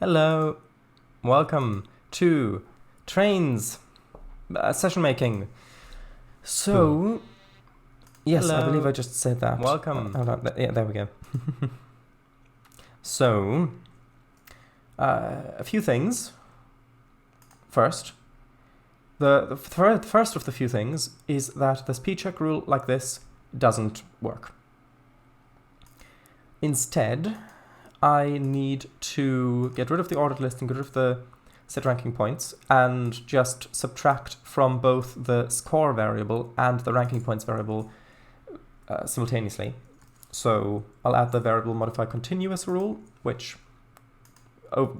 Hello, welcome to Trainz session making. So, yes, Hello. I believe I just said that. Welcome. Hold on. Yeah, there we go. So, a few things. First, the first of the few things is that the speed check rule like this doesn't work. Instead, I need to get rid of the ordered list and get rid of the set ranking points and just subtract from both the score variable and the ranking points variable simultaneously. So I'll add the variable modify continuous rule, which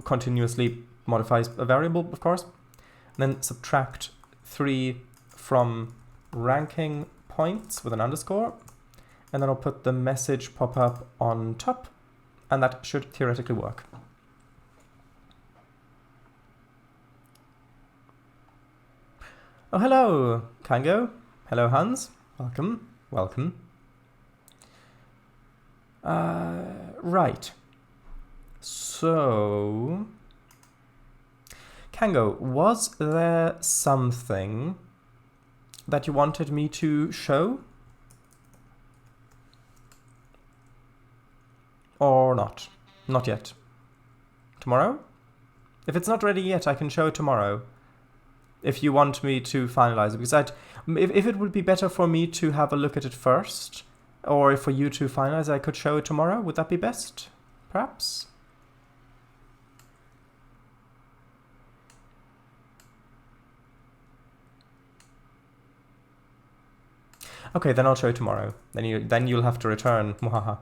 continuously modifies a variable, of course. And then subtract 3 from ranking points with an underscore. And then I'll put the message pop-up on top, and that should theoretically work. Oh, hello, Kango. Hello, Hans. Welcome. Welcome. Right. So, Kango, was there something that you wanted me to show? Or not? Not yet. Tomorrow? If it's not ready yet, I can show it tomorrow. If you want me to finalize it, because if it would be better for me to have a look at it first, or for you to finalize, I could show it tomorrow. Would that be best? Perhaps? Okay, then I'll show it tomorrow. Then you'll have to return. Muhaha.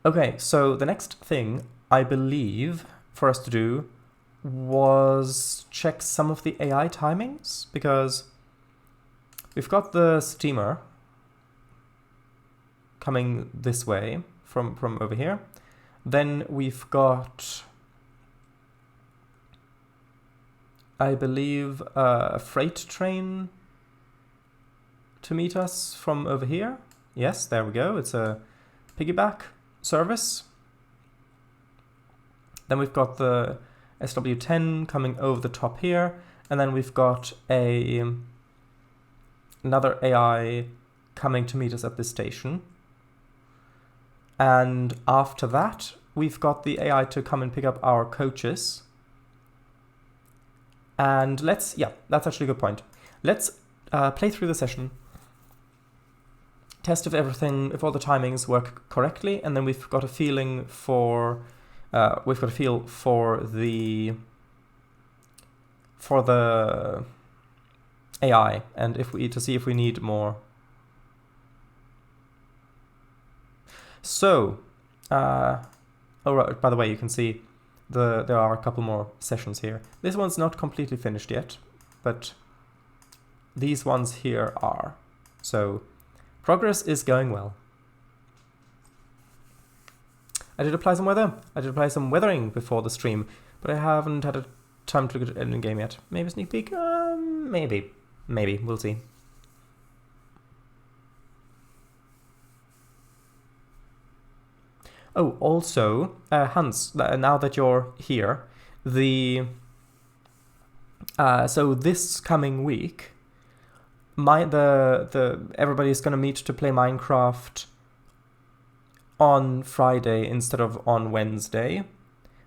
Okay, so the next thing I believe for us to do was check some of the AI timings, because we've got the steamer coming this way from over here. Then we've got, I believe, a freight train to meet us from over here. Yes, there we go. It's a piggyback service. Then we've got the SW10 coming over the top here, and then we've got another AI coming to meet us at this station. And after that, we've got the AI to come and pick up our coaches. And that's actually a good point. Let's play through the session, test if all the timings work correctly, and then we've got a feeling for the AI, and to see if we need more. So, right, by the way, you can see there are a couple more sessions here. This one's not completely finished yet, but these ones here are. So, progress is going well. I did apply some weather. I did apply some weathering before the stream, but I haven't had a time to look at it in game yet. Maybe a sneak peek? Maybe. We'll see. Oh, also, Hans, now that you're here, so this coming week, everybody's gonna meet to play Minecraft on Friday instead of on Wednesday,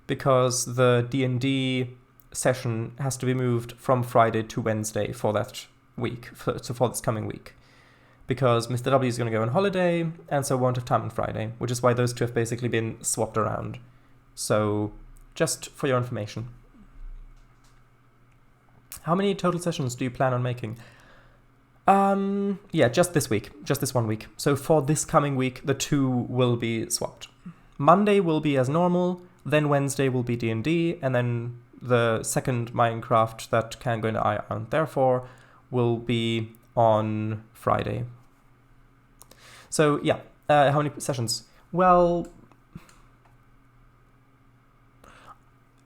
because the D&D session has to be moved from Friday to Wednesday for that week, for this coming week, because Mr. W is going to go on holiday, and so won't have time on Friday, which is why those two have basically been swapped around. So, just for your information. How many total sessions do you plan on making? Yeah, just this week. Just this 1 week. So for this coming week, the two will be swapped. Monday will be as normal, then Wednesday will be D&D, and then the second Minecraft that can go into I aren't there for will be on Friday. So yeah, how many sessions? Well,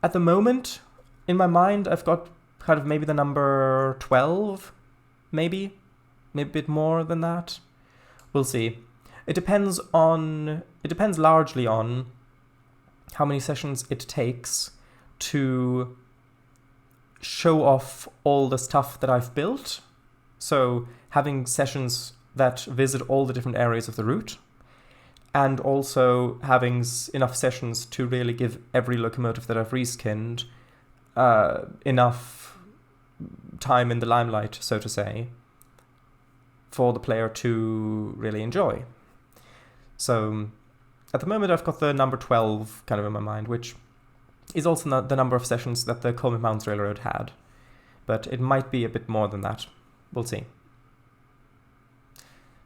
at the moment, in my mind, I've got kind of maybe the number 12, maybe a bit more than that. We'll see. It depends largely on how many sessions it takes to show off all the stuff that I've built. So having sessions that visit all the different areas of the route, and also having enough sessions to really give every locomotive that I've reskinned enough time in the limelight, so to say, for the player to really enjoy. So at the moment I've got the number 12 kind of in my mind, which is also not the number of sessions that the Coleman Mounds Railroad had. But it might be a bit more than that. We'll see.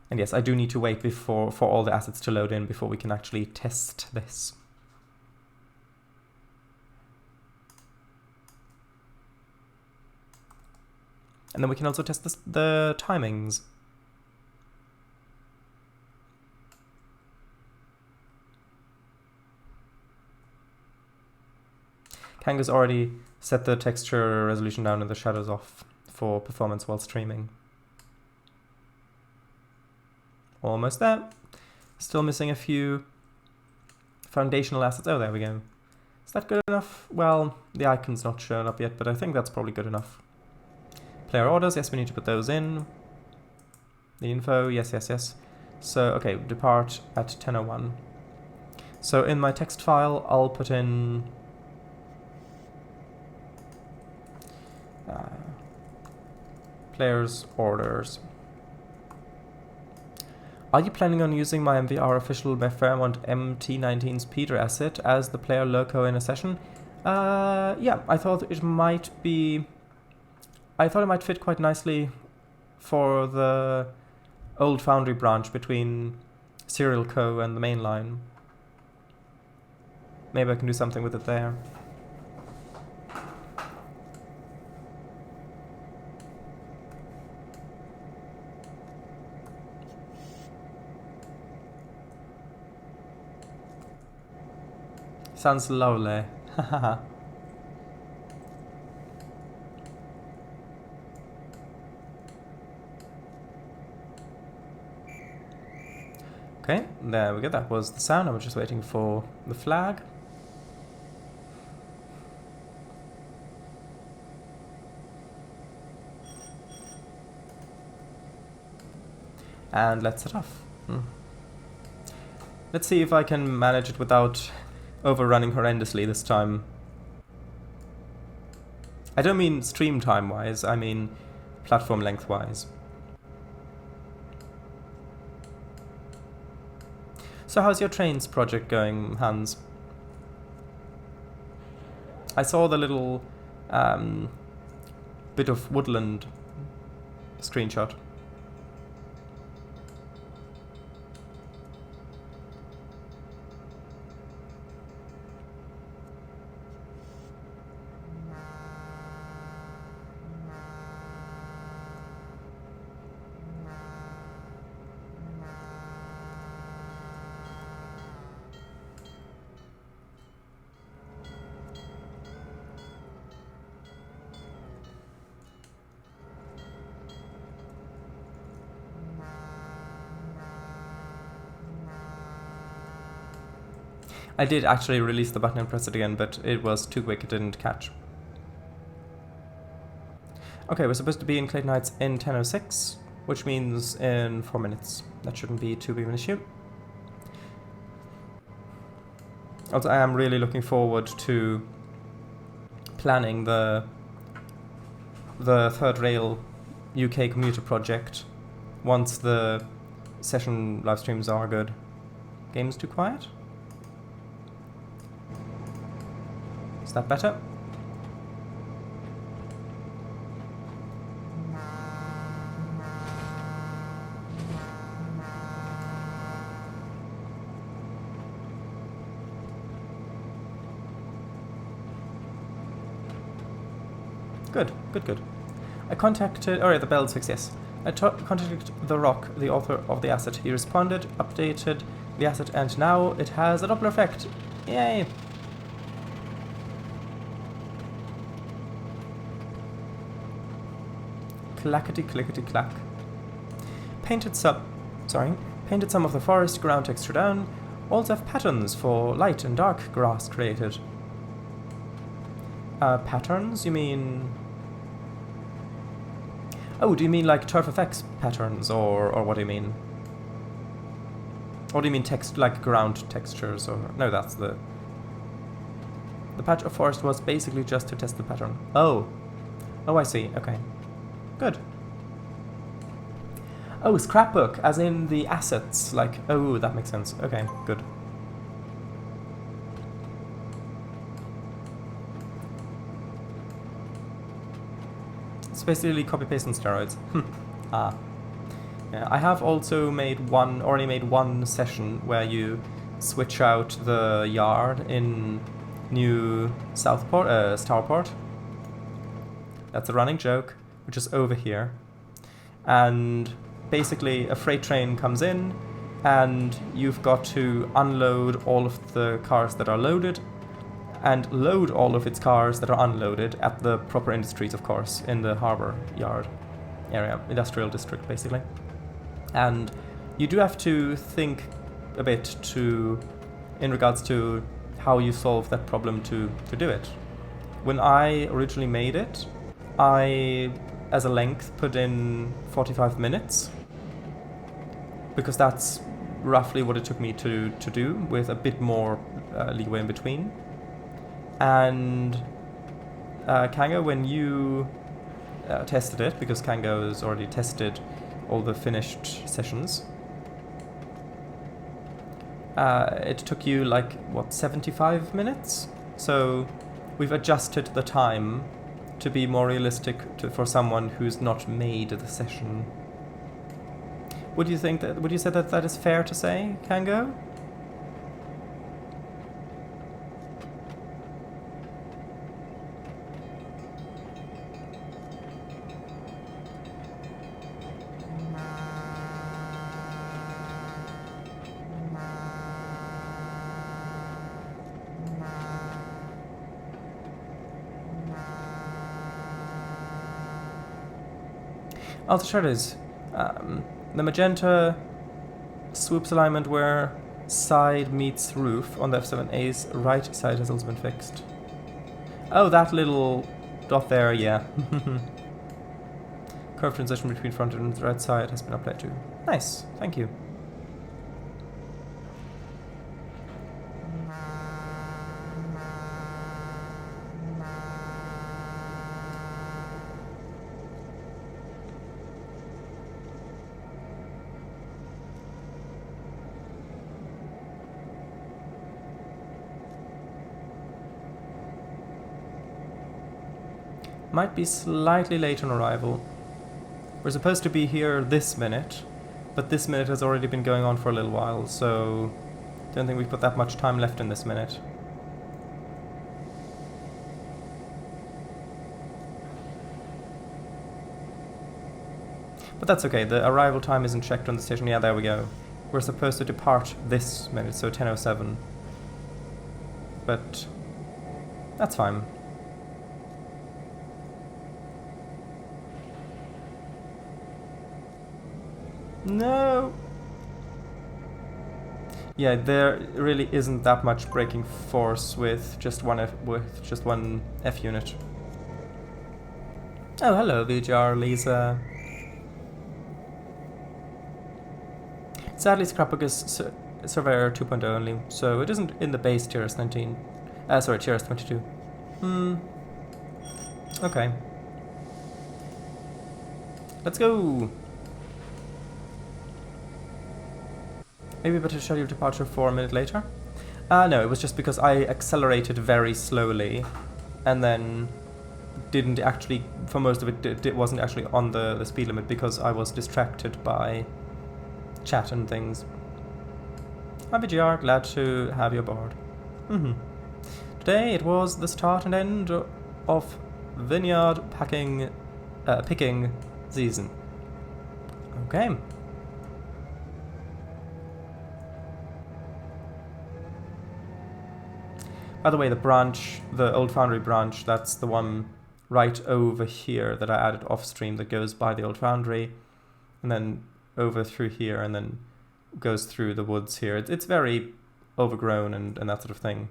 And yes, I do need to wait for all the assets to load in before we can actually test this. And then we can also test the timings. Kanga's already set the texture resolution down and the shadows off for performance while streaming. Almost there. Still missing a few foundational assets. Oh, there we go. Is that good enough? Well, the icon's not shown up yet, but I think that's probably good enough. Player orders, yes, we need to put those in. The info, yes, yes, yes. So, okay, depart at 10:01. So in my text file, I'll put in players' orders. Are you planning on using my MVR official Fairmont MT19 speeder asset as the player loco in a session? Yeah, I thought it might fit quite nicely for the old Foundry branch between Serial Co and the main line. Maybe I can do something with it there. Sounds lovely. Okay, there we go. That was the sound. I was just waiting for the flag. And let's set off. Let's see if I can manage it without overrunning horrendously this time. I don't mean stream time-wise, I mean platform length-wise. So how's your Trainz project going, Hans? I saw the little bit of woodland screenshot. I did actually release the button and press it again, but it was too quick, it didn't catch. Okay, we're supposed to be in Clayton Heights in 10:06, which means in 4 minutes. That shouldn't be too big of an issue. Also, I am really looking forward to planning the Third Rail UK commuter project once the session live streams are good. Game's too quiet? Is that better? Good, good, good. I contacted... Oh, yeah, the bell's fixed, yes. I contacted The Rock, the author of the asset. He responded, updated the asset, and now it has a Doppler effect. Yay! Clackety clickety clack. Painted some of the forest ground texture down. also have patterns for light and dark grass created. Patterns? You mean... Oh, do you mean like turf effects patterns, or what do you mean? Or do you mean text, like ground textures, or... No, that's the... The patch of forest was basically just to test the pattern. Oh. Oh, I see. Okay. Good. Oh, scrapbook, as in the assets, like... Oh, that makes sense. Okay, good. It's basically copy-paste on steroids. Ah. Yeah, I have also already made one session where you switch out the yard in New Starport. That's a running joke, which is over here. And basically a freight train comes in and you've got to unload all of the cars that are loaded and load all of its cars that are unloaded at the proper industries, of course, in the harbor yard area, industrial district, basically. And you do have to think a bit in regards to how you solve that problem to do it. When I originally made it, I, as a length, put in 45 minutes, because that's roughly what it took me to do, with a bit more leeway in between. And Kango, when you tested it, because Kango has already tested all the finished sessions, it took you like, what, 75 minutes? So we've adjusted the time to be more realistic for someone who's not made the session. Would you say that is fair to say, Kango? Also, sure it is. The magenta swoops alignment where side meets roof on the F7A's right side has also been fixed. Oh, that little dot there, yeah. Curve transition between front and right side has been applied too. Nice, thank you. Might be slightly late on arrival. We're supposed to be here this minute, but this minute has already been going on for a little while, so don't think we've got that much time left in this minute. But that's okay, the arrival time isn't checked on the station. Yeah, there we go. We're supposed to depart this minute, so 10:07. But that's fine. No. Yeah, there really isn't that much braking force with just one F unit. Oh, hello, VGR Lisa. Sadly, Scrapbook is Surveyor 2.0 only, so it isn't in the base TRS 19. Sorry, TRS 22. Okay. Let's go. Maybe better schedule departure for a minute later? No, it was just because I accelerated very slowly and then didn't actually, for most of it, it wasn't actually on the speed limit because I was distracted by chat and things. Hi BGR, glad to have you aboard. Today it was the start and end of vineyard picking season. Okay. By the way, the old foundry branch, that's the one right over here that I added off stream that goes by the old foundry and then over through here and then goes through the woods here. It's very overgrown and that sort of thing.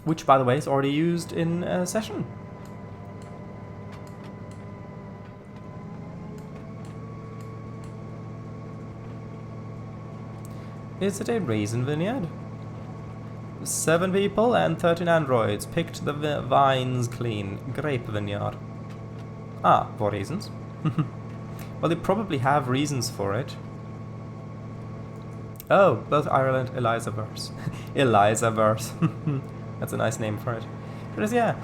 Which, by the way, is already used in a session. Is it a raisin vineyard? 7 people and 13 androids picked the vines clean. Grape vineyard. Ah, for reasons. Well, they probably have reasons for it. Oh, both Ireland, Elizaverse. Elizaverse. That's a nice name for it. But yeah,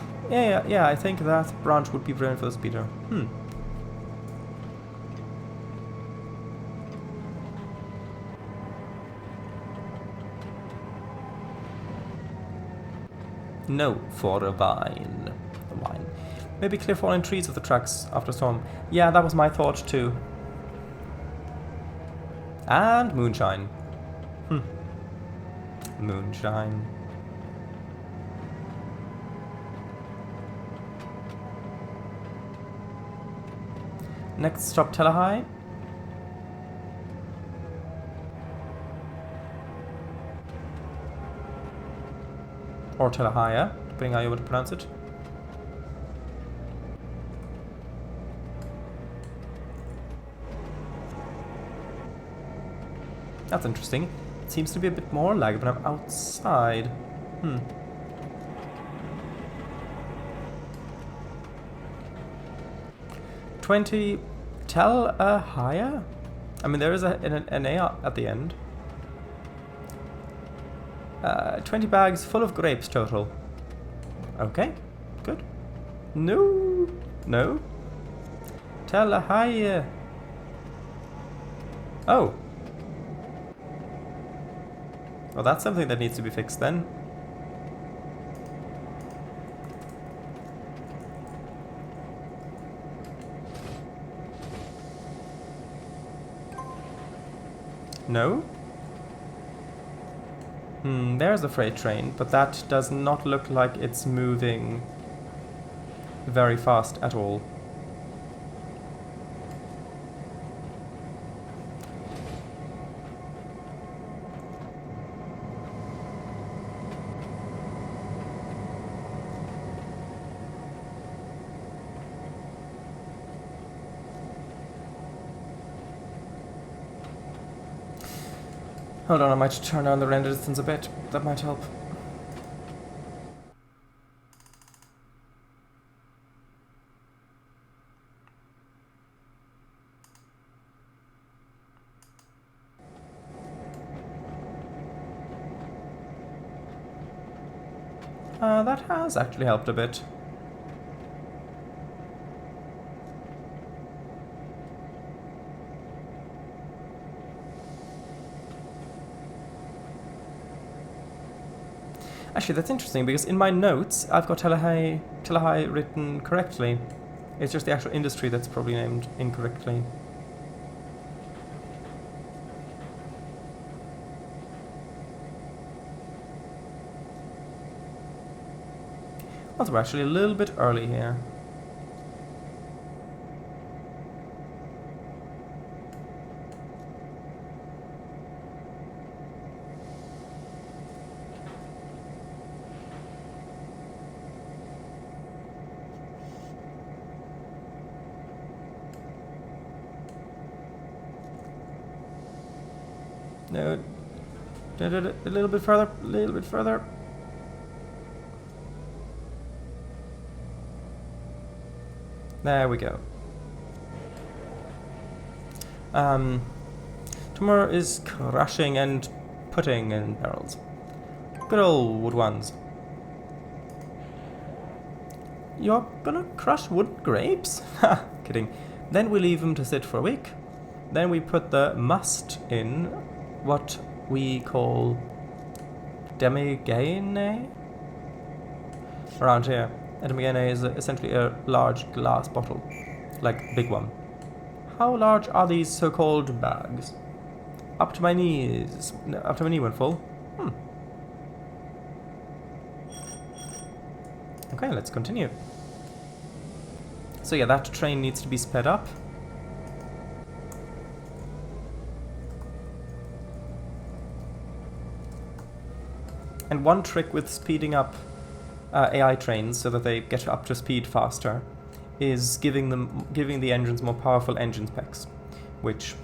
I think that branch would be brilliant for the speeder. No, for a vine. A wine. Maybe clear fallen trees of the tracks after a storm. Yeah, that was my thought too. And moonshine. Moonshine. Next stop, Telehigh. Or Telehigh, depending how you want to pronounce it. That's interesting. It seems to be a bit more lag, but I'm outside. 20 Telehigh? I mean, there is an A at the end. 20 bags full of grapes total. Okay, good. No. Telehigh. Oh. Well, that's something that needs to be fixed then. No? There's a freight train, but that does not look like it's moving very fast at all. Hold on, I might turn down the render distance a bit. That might help. That has actually helped a bit. Actually, that's interesting, because in my notes, I've got Telehigh written correctly. It's just the actual industry that's probably named incorrectly. Also, we're actually a little bit early here. No, a little bit further, a little bit further. There we go. Tomorrow is crushing and putting in barrels. Good old wood ones. You're gonna crush wood grapes? Ha, kidding. Then we leave them to sit for a week. Then we put the must in what we call demigaine around here. A demigaine is essentially a large glass bottle, like a big one. How large are these so-called bags? Up to my knees. No, up to my knee when full. Okay, let's continue. So yeah, that train needs to be sped up. And one trick with speeding up AI trains so that they get up to speed faster is giving the engines more powerful engine specs, which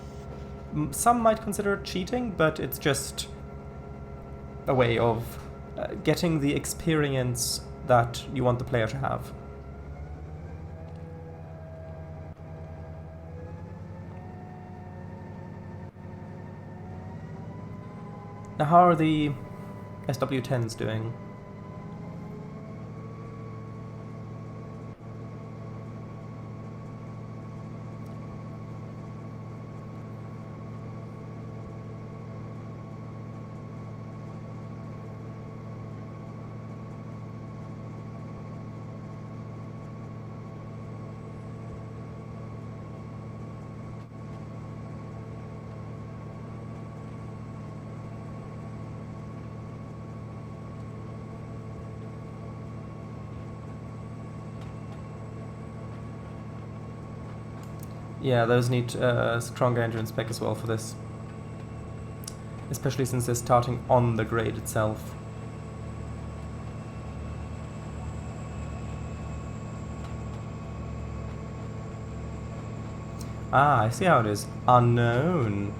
some might consider cheating, but it's just a way of getting the experience that you want the player to have. Now, how are the SW10s doing? Yeah, those need stronger engine spec as well for this. Especially since they're starting on the grade itself. Ah, I see how it is. Unknown.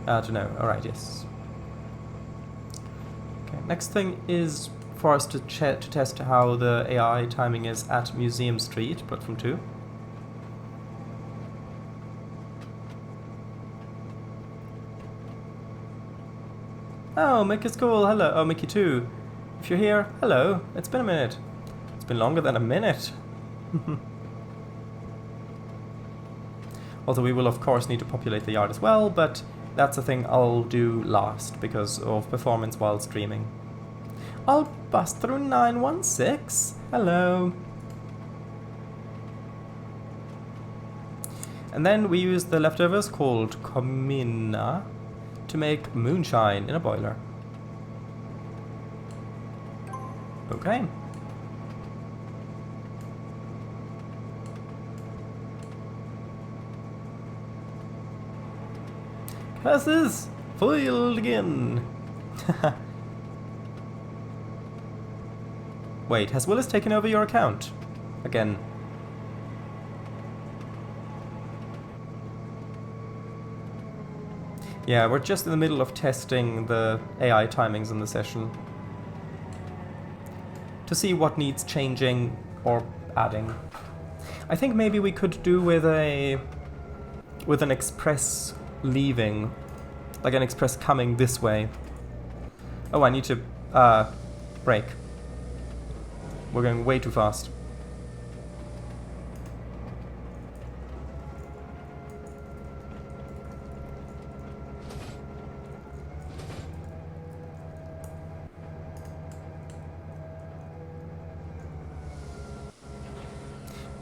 To know. Alright, yes. Okay, next thing is for us to test how the AI timing is at Museum Street, platform 2. Oh, Mickey's cool, hello. Oh, Mickey too. If you're here, hello. It's been a minute. It's been longer than a minute. Although we will of course need to populate the yard as well, but that's a thing I'll do last because of performance while streaming. I'll bust through 916. Hello. And then we use the leftovers called Comina to make moonshine in a boiler. Okay. Curses! Foiled again! Wait, has Willis taken over your account? Again. Yeah, we're just in the middle of testing the AI timings in the session to see what needs changing or adding. I think maybe we could do with an express leaving, like an express coming this way. Oh, I need to brake. We're going way too fast.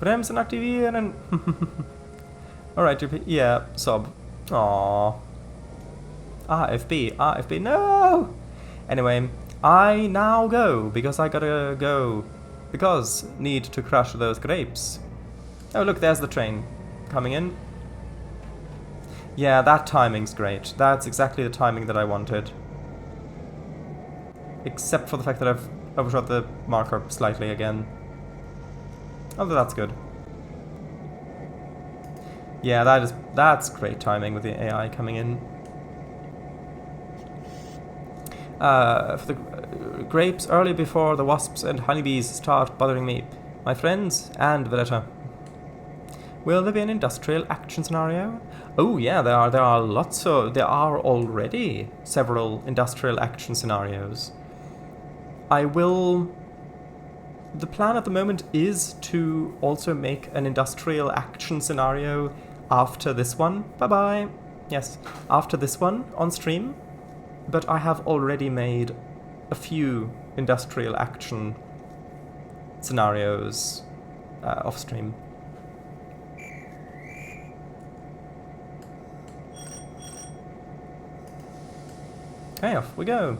Bremsen aktivieren! Alright, yeah, sob. Aww. AFB, no! Anyway, I now go, because I gotta go. Because, need to crush those grapes. Oh look, there's the train. Coming in. Yeah, that timing's great. That's exactly the timing that I wanted. Except for the fact that I've overshot the marker slightly again. Although that's good. Yeah, that's great timing with the AI coming in. For the grapes early before the wasps and honeybees start bothering me. My friends and Valletta. Will there be an industrial action scenario? Oh yeah, there are lots of, there are already several industrial action scenarios. The plan at the moment is to also make an industrial action scenario after this one. Bye-bye. Yes, after this one on stream. But I have already made a few industrial action scenarios off stream. Okay, off we go.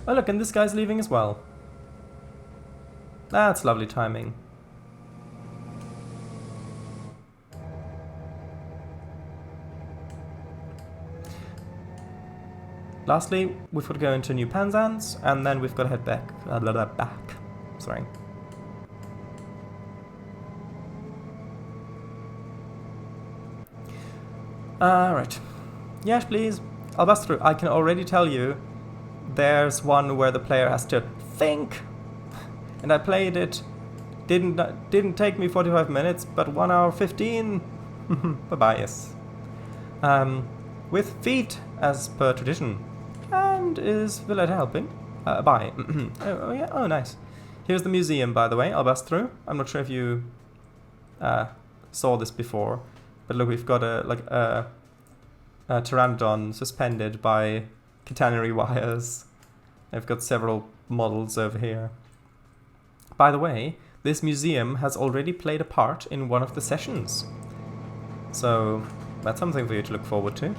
Oh look, and this guy's leaving as well. That's lovely timing. Lastly, we've got to go into New Penzance, and then we've got to head back. Back. Sorry. Right. Yes, please. I'll bust through. I can already tell you there's one where the player has to think. And I played it. Didn't take me 45 minutes, but 1 hour 15. Bye-bye, yes. With feet, as per tradition. And is Villetta helping? Bye. Oh, yeah. Oh, nice. Here's the museum, by the way. I'll bust through. I'm not sure if you saw this before. But look, we've got a pteranodon suspended by catenary wires. I've got several models over here. By the way, this museum has already played a part in one of the sessions. So that's something for you to look forward to.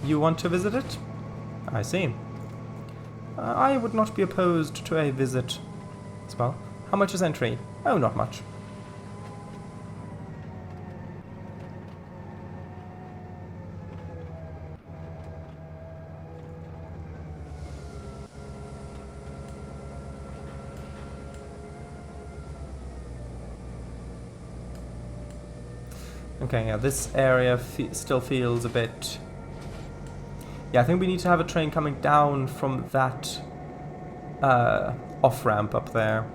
You want to visit it? I see. I would not be opposed to a visit as well. How much is entry? Oh, not much. Okay, yeah, this area still feels a bit... Yeah, I think we need to have a train coming down from that off-ramp up there.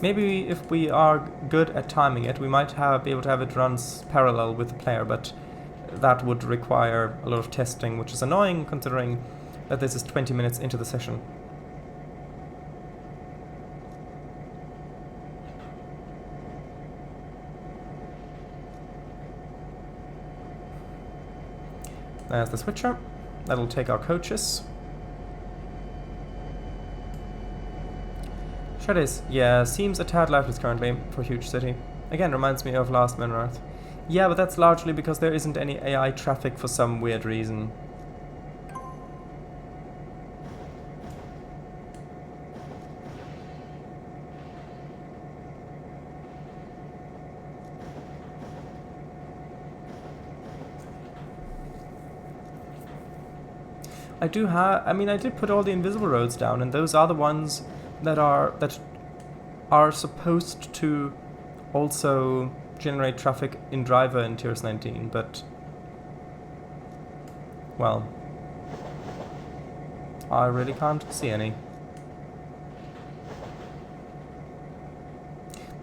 Maybe if we are good at timing it, we might be able to have it run parallel with the player, but that would require a lot of testing, which is annoying considering that this is 20 minutes into the session. There's the switcher. That'll take our coaches. Shreddies. Yeah, seems a tad lifeless currently for a huge city. Again, reminds me of Last Man on Earth. Yeah, but that's largely because there isn't any AI traffic for some weird reason. I did put all the invisible roads down, and those are the ones that are supposed to also generate traffic in driver in Tiers 19, but well, I really can't see any.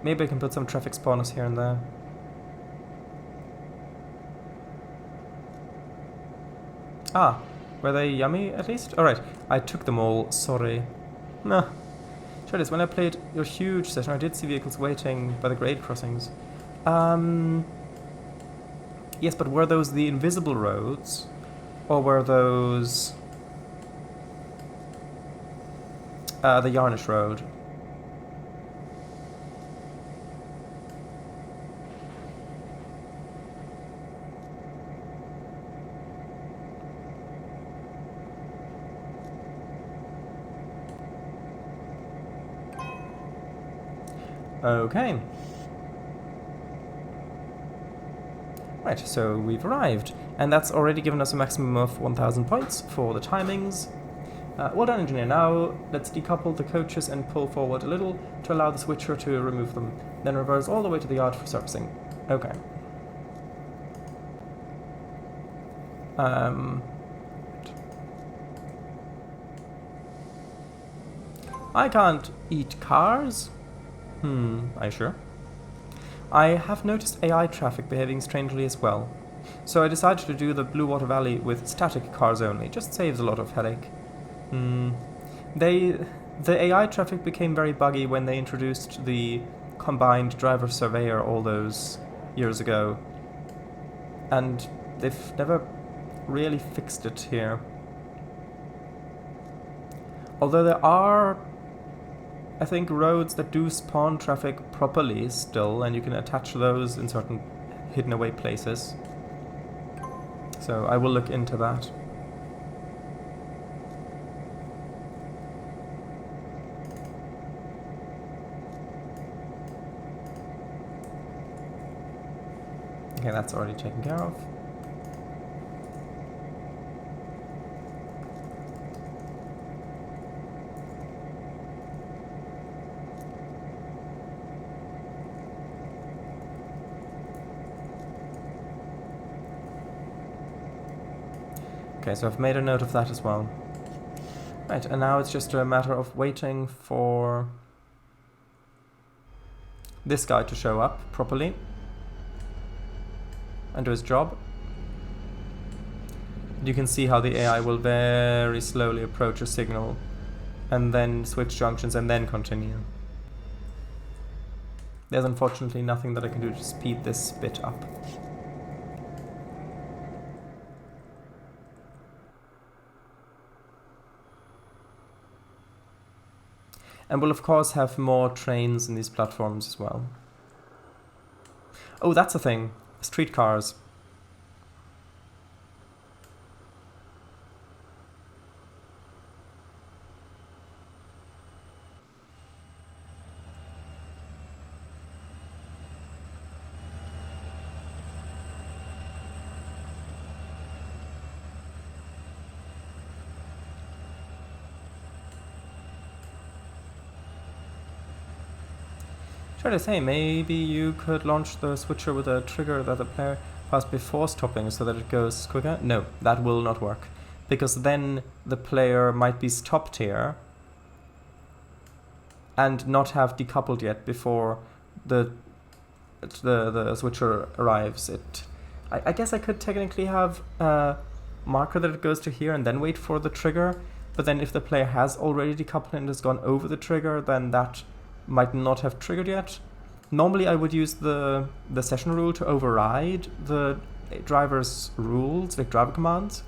Maybe I can put some traffic spawners here and there. Ah, were they yummy at least? Alright, I took them all, sorry. Nah. Sure it is, when I played your huge session I did see vehicles waiting by the grade crossings. Yes, but were those the invisible roads? Or were those... the Yarnish Road? Okay. Right, so we've arrived, and that's already given us a maximum of 1,000 points for the timings. Well done, engineer. Now let's decouple the coaches and pull forward a little to allow the switcher to remove them, then reverse all the way to the yard for servicing. Okay. I can't eat cars? Are you sure? I have noticed AI traffic behaving strangely as well, so I decided to do the Blue Water Valley with static cars only. Just saves a lot of headache. The AI traffic became very buggy when they introduced the combined driver surveyor all those years ago, and they've never really fixed it here. Although there are, I think, roads that do spawn traffic properly still, and you can attach those in certain hidden away places. So I will look into that. Okay, that's already taken care of. Okay, so I've made a note of that as well. Right, and now it's just a matter of waiting for this guy to show up properly and do his job. You can see how the AI will very slowly approach a signal and then switch junctions and then continue. There's unfortunately nothing that I can do to speed this bit up. And we'll of course have more trains in these platforms as well. Oh, that's a thing. Streetcars. Try to say, maybe you could launch the switcher with a trigger that the player passed before stopping so that it goes quicker? No, that will not work. Because then the player might be stopped here and not have decoupled yet before the switcher arrives. I guess I could technically have a marker that it goes to here and then wait for the trigger, but then if the player has already decoupled and has gone over the trigger, then that might not have triggered yet. Normally I would use the session rule to override the driver's rules, like driver commands,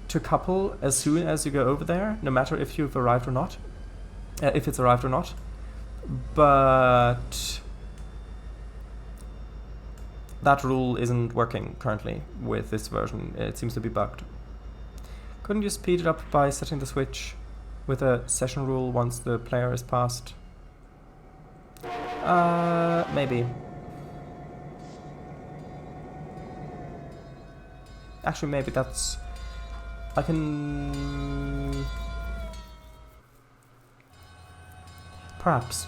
to couple as soon as you go over there, no matter if you've arrived or not, if it's arrived or not. But that rule isn't working currently with this version. It seems to be bugged. Couldn't you speed it up by setting the switch with a session rule once the player is passed? Maybe. Actually, maybe that's... I can... Perhaps.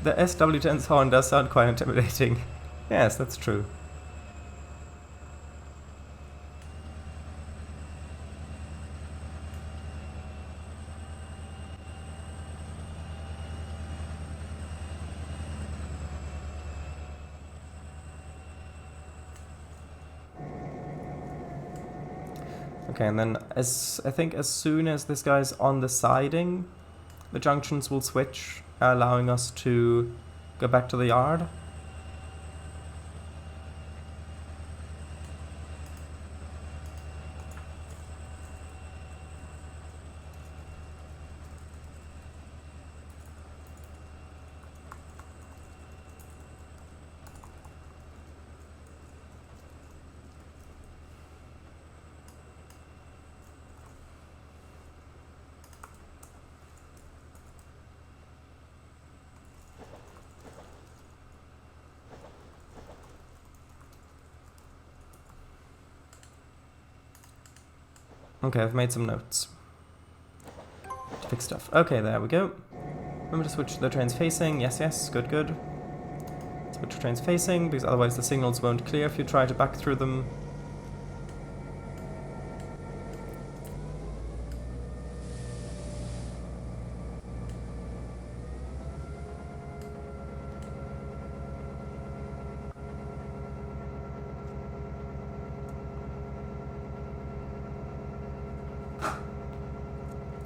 The SW10's horn does sound quite intimidating. Yes, that's true. Okay, and then I think as soon as this guy's on the siding, the junctions will switch, allowing us to go back to the yard. Okay, I've made some notes to fix stuff. Okay, there we go. Remember to switch the trains facing. Yes, yes, good, good. Switch the trains facing, because otherwise the signals won't clear if you try to back through them.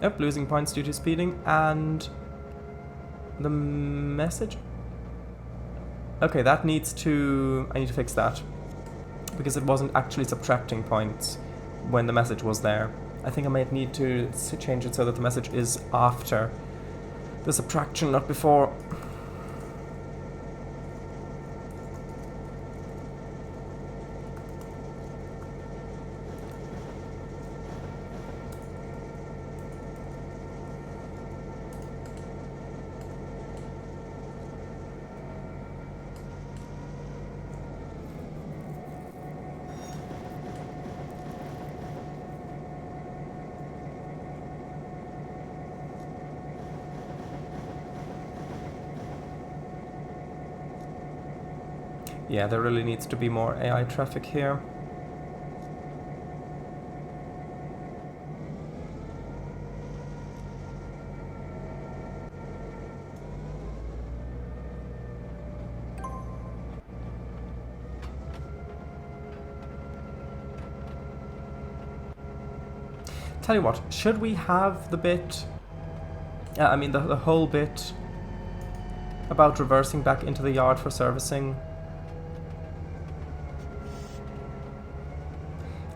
Yep, losing points due to speeding, and the message. Okay, that needs to... I need to fix that, because it wasn't actually subtracting points when the message was there. I think I might need to change it so that the message is after the subtraction, not before. Yeah, there really needs to be more AI traffic here. Tell you what, should we have the bit... I mean the whole bit about reversing back into the yard for servicing?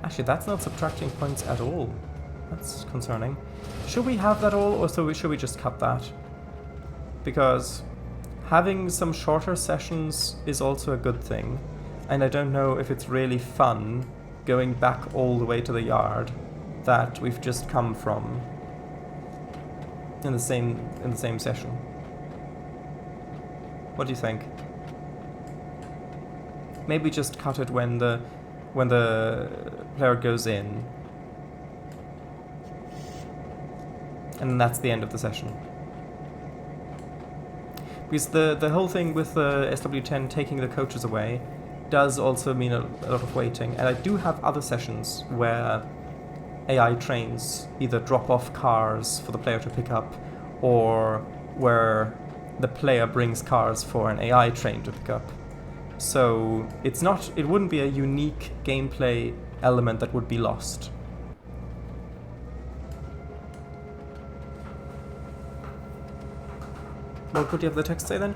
Actually, that's not subtracting points at all. That's concerning. Should we have that all, or should we just cut that? Because having some shorter sessions is also a good thing, and I don't know if it's really fun going back all the way to the yard that we've just come from in the same session. What do you think? Maybe just cut it when the player goes in, and that's the end of the session. Because the whole thing with the SW10 taking the coaches away does also mean a lot of waiting, and I do have other sessions where AI trains either drop off cars for the player to pick up, or where the player brings cars for an AI train to pick up. So it wouldn't be a unique gameplay element that would be lost. What would you have the text say then?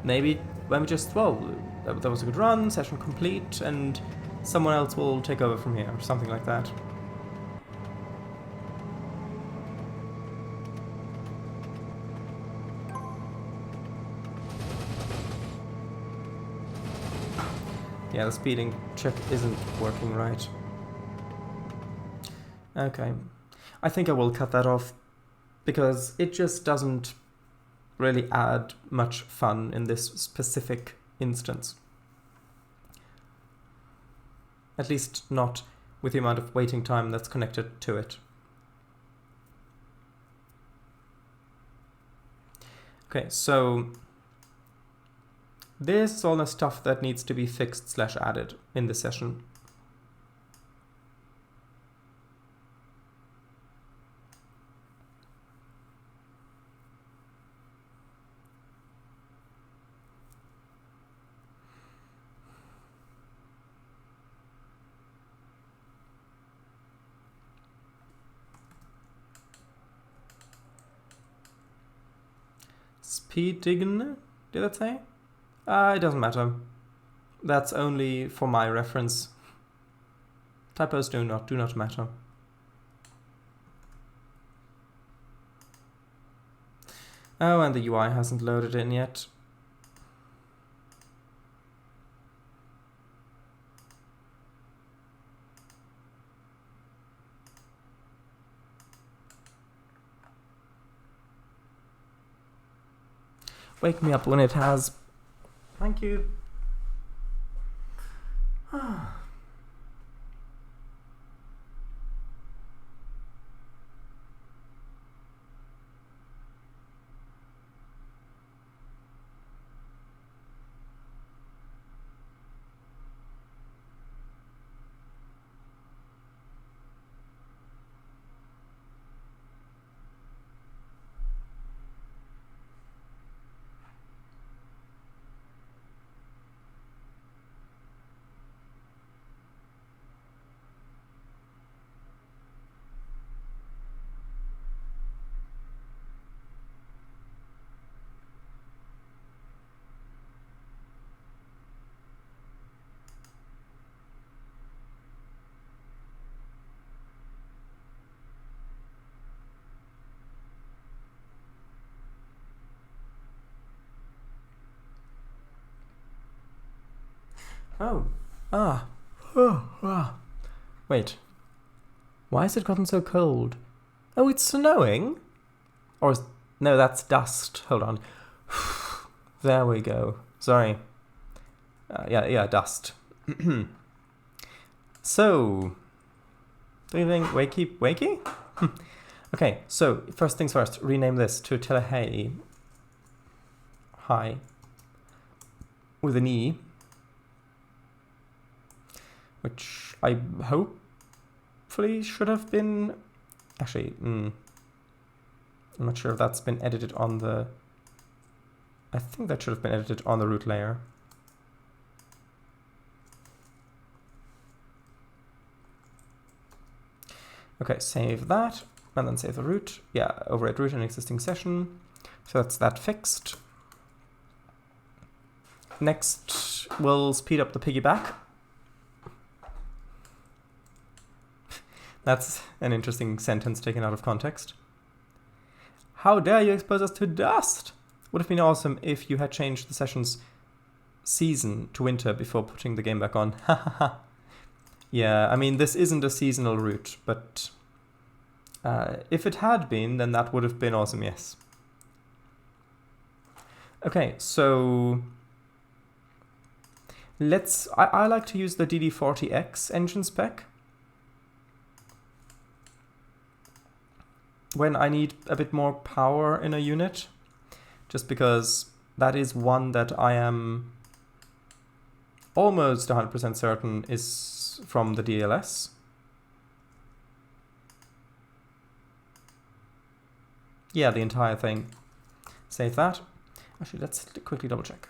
Maybe when we just, well, that was a good run, session complete, and someone else will take over from here, or something like that. Yeah, the speeding check isn't working right. Okay. I think I will cut that off, because it just doesn't really add much fun in this specific instance. At least not with the amount of waiting time that's connected to it. Okay, so this is all the stuff that needs to be fixed / added in this session. Speeding, did that say? It doesn't matter. That's only for my reference. Typos do not matter. Oh, and the UI hasn't loaded in yet. Wake me up when it has. Thank you. Oh. Ah. Oh. Ah. Wait. Why has it gotten so cold? Oh, it's snowing? Or is... No, that's dust. Hold on. There we go. Sorry. Yeah, dust. So, do you think wakey? Okay, so first things first, rename this to Telehei. Hi. With an E. Which I hopefully should have been... Actually, I'm not sure if that's been edited on the... I think that should have been edited on the root layer. Okay, save that, and then save the root. Yeah, override root in existing session. So that's that fixed. Next, we'll speed up the piggyback. That's an interesting sentence taken out of context. How dare you expose us to dust? Would have been awesome if you had changed the session's season to winter before putting the game back on. Yeah, I mean, this isn't a seasonal route, but if it had been, then that would have been awesome, yes. Okay, so let's... I like to use the DD40X engine spec when I need a bit more power in a unit, just because that is one that I am almost 100% certain is from the DLS. Yeah, the entire thing. Save that. Actually, let's quickly double check.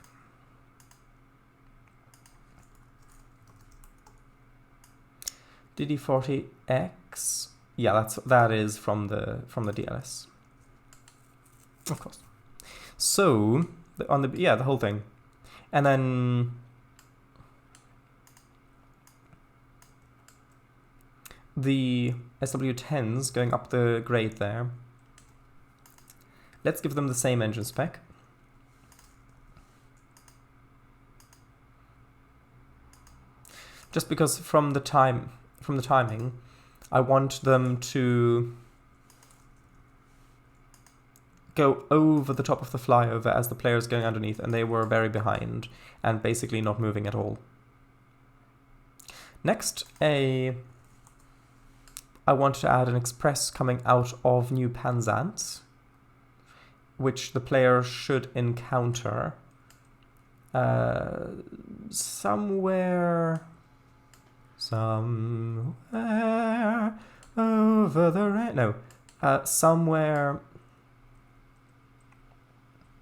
DD40X. Yeah, that is from the DLS. Of course. So the whole thing, and then the SW10s going up the grade there. Let's give them the same engine spec. Just because from the timing, I want them to go over the top of the flyover as the player's going underneath, and they were very behind and basically not moving at all. Next, I want to add an express coming out of New Penzance, which the player should encounter somewhere over the somewhere.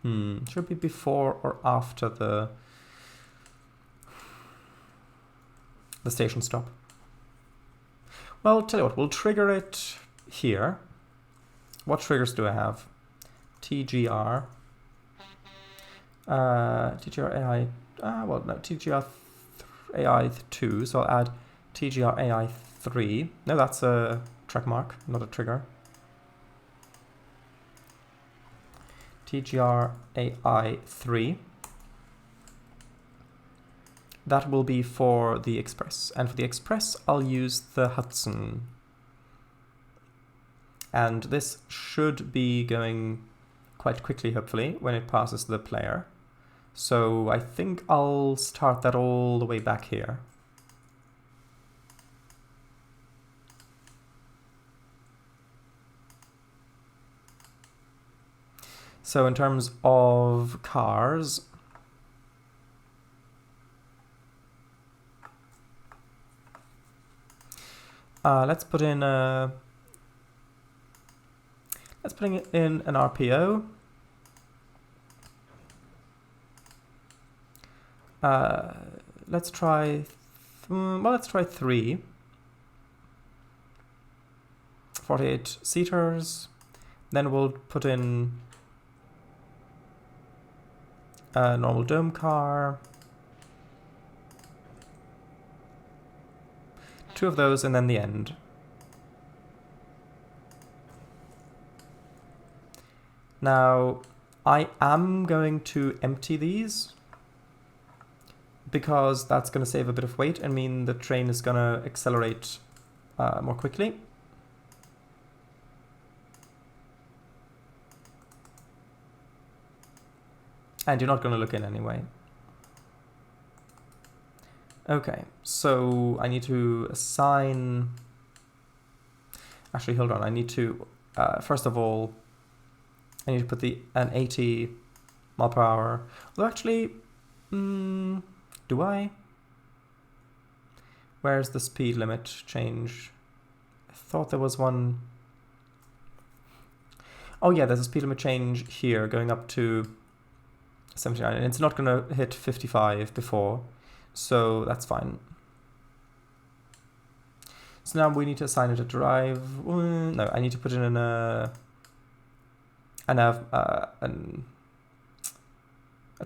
Should be before or after the station stop. Well, tell you what, we'll trigger it here. What triggers do I have? TGR. TGR AI. TGR AI 2. So I'll add TGR AI 3. No, that's a track mark, not a trigger. TGR AI 3. That will be for the Express. And for the Express, I'll use the Hudson. And this should be going quite quickly, hopefully, when it passes the player. So I think I'll start that all the way back here. So in terms of cars, let's put in an RPO. Let's try 3 48 seaters. Then we'll put in a normal dome car. 2 of those, and then the end. Now, I am going to empty these, because that's going to save a bit of weight and mean the train is going to accelerate more quickly. And you're not going to look in anyway. Okay, so I need to assign... Actually, hold on. I need to, first of all, I need to put an 80 mile per hour. Although actually, do I? Where's the speed limit change? I thought there was one. Oh yeah, there's a speed limit change here going up to 79, and it's not going to hit 55 before, so that's fine. So now we need to assign it a drive. No, I need to put it in a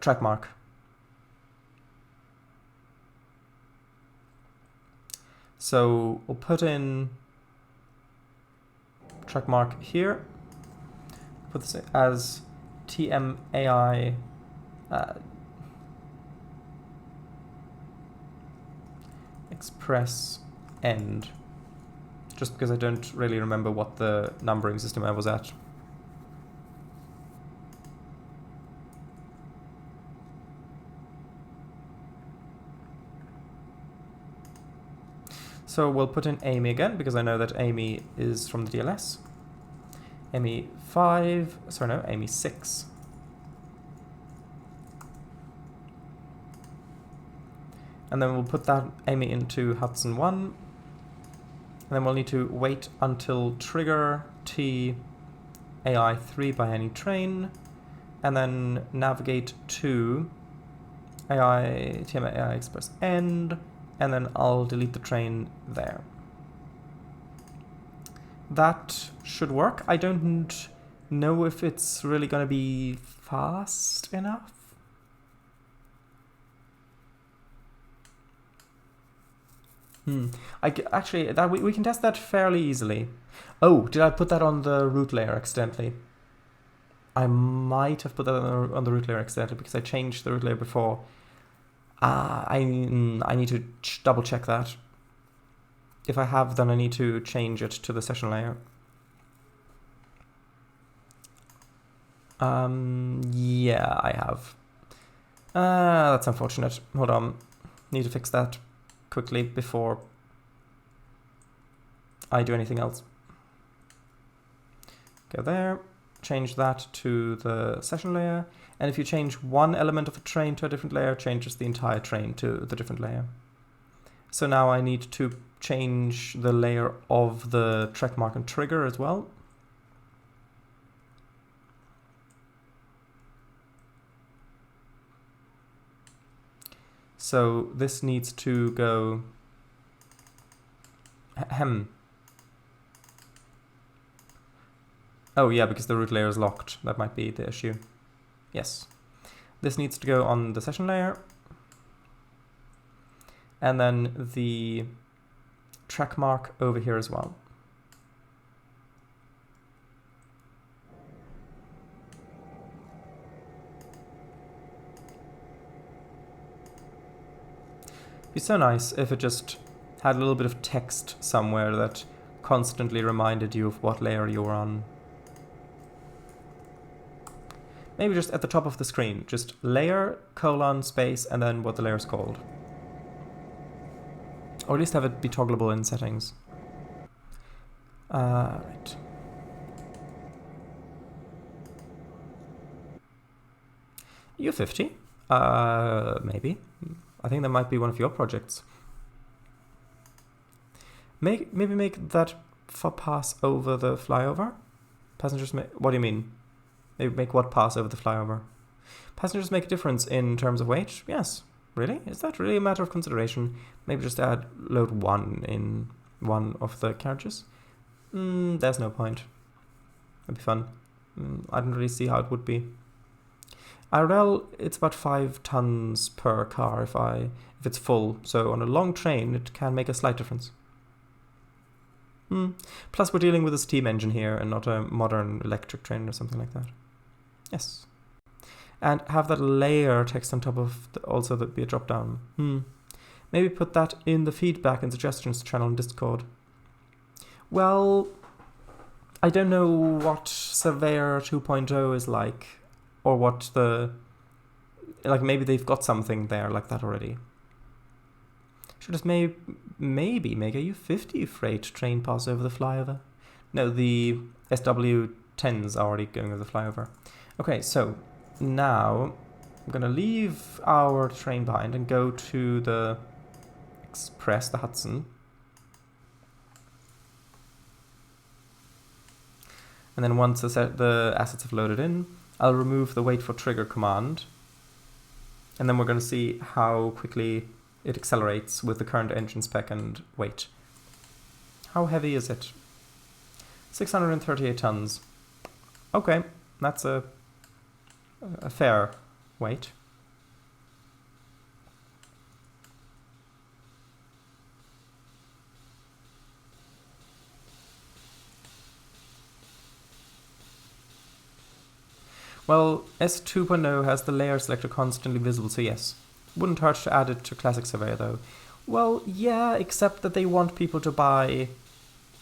track mark. So we'll put in track mark here. Put this as TMAI express end, just because I don't really remember what the numbering system I was at. So we'll put in Amy again, because I know that Amy is from the DLS. Amy 5, sorry no, Amy 6. And then we'll put that Amy into Hudson 1. And then we'll need to wait until trigger T AI 3 by any train. And then navigate to TMA AI Express end. And then I'll delete the train there. That should work. I don't know if it's really going to be fast enough. Actually, that we can test that fairly easily. Oh, did I put that on the root layer accidentally? I might have put that on the root layer accidentally because I changed the root layer before. I need to double check that. If I have, then I need to change it to the session layer. Yeah, I have. That's unfortunate. Hold on. Need to fix that quickly before I do anything else. Go there, change that to the session layer. And if you change one element of a train to a different layer, it changes the entire train to the different layer. So now I need to change the layer of the track mark and trigger as well. So this needs to go Oh yeah, because the root layer is locked. That might be the issue. Yes. This needs to go on the session layer. And then the track mark over here as well. It'd be so nice if it just had a little bit of text somewhere that constantly reminded you of what layer you were on. Maybe just at the top of the screen, just layer, colon, space, and then what the layer is called. Or at least have it be toggleable in settings. Right. U50? Maybe. I think that might be one of your projects. Maybe make that for pass over the flyover? Passengers what do you mean? Maybe make what pass over the flyover? Passengers make a difference in terms of weight? Yes. Really? Is that really a matter of consideration? Maybe just add load 1 in one of the carriages? There's no point. That'd be fun. I don't really see how it would be. IRL, it's about 5 tons per car if it's full. So on a long train, it can make a slight difference. Plus, we're dealing with a steam engine here and not a modern electric train or something like that. Yes. And have that layer text on top of also that be a drop down. Maybe put that in the feedback and suggestions channel in Discord. Well, I don't know what Surveyor 2.0 is like, or what like maybe they've got something there like that already. Should just maybe make a U50 freight train pass over the flyover. No, the SW10s are already going over the flyover. Okay, so now I'm gonna leave our train behind and go to the Express, the Hudson. And then once the assets have loaded in, I'll remove the wait for trigger command. And then we're going to see how quickly it accelerates with the current engine spec and weight. How heavy is it? 638 tons. Okay, that's a fair weight. Well, S2.0 has the layer selector constantly visible, so yes. Wouldn't hurt to add it to Classic Surveyor though. Well, yeah, except that they want people to buy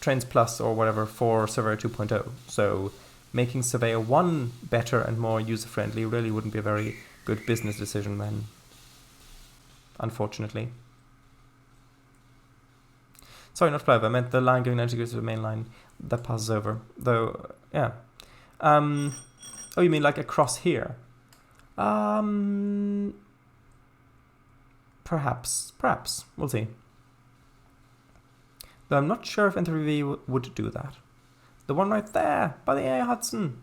Trainz Plus or whatever for Surveyor 2.0. So making Surveyor 1 better and more user-friendly really wouldn't be a very good business decision then. Unfortunately. Sorry, not flyover. I meant the line going 90 degrees to the main line that passes over. Though, yeah. Oh, you mean like across here? Perhaps. We'll see. Though I'm not sure if N3V would do that. The one right there, by the AI Hudson.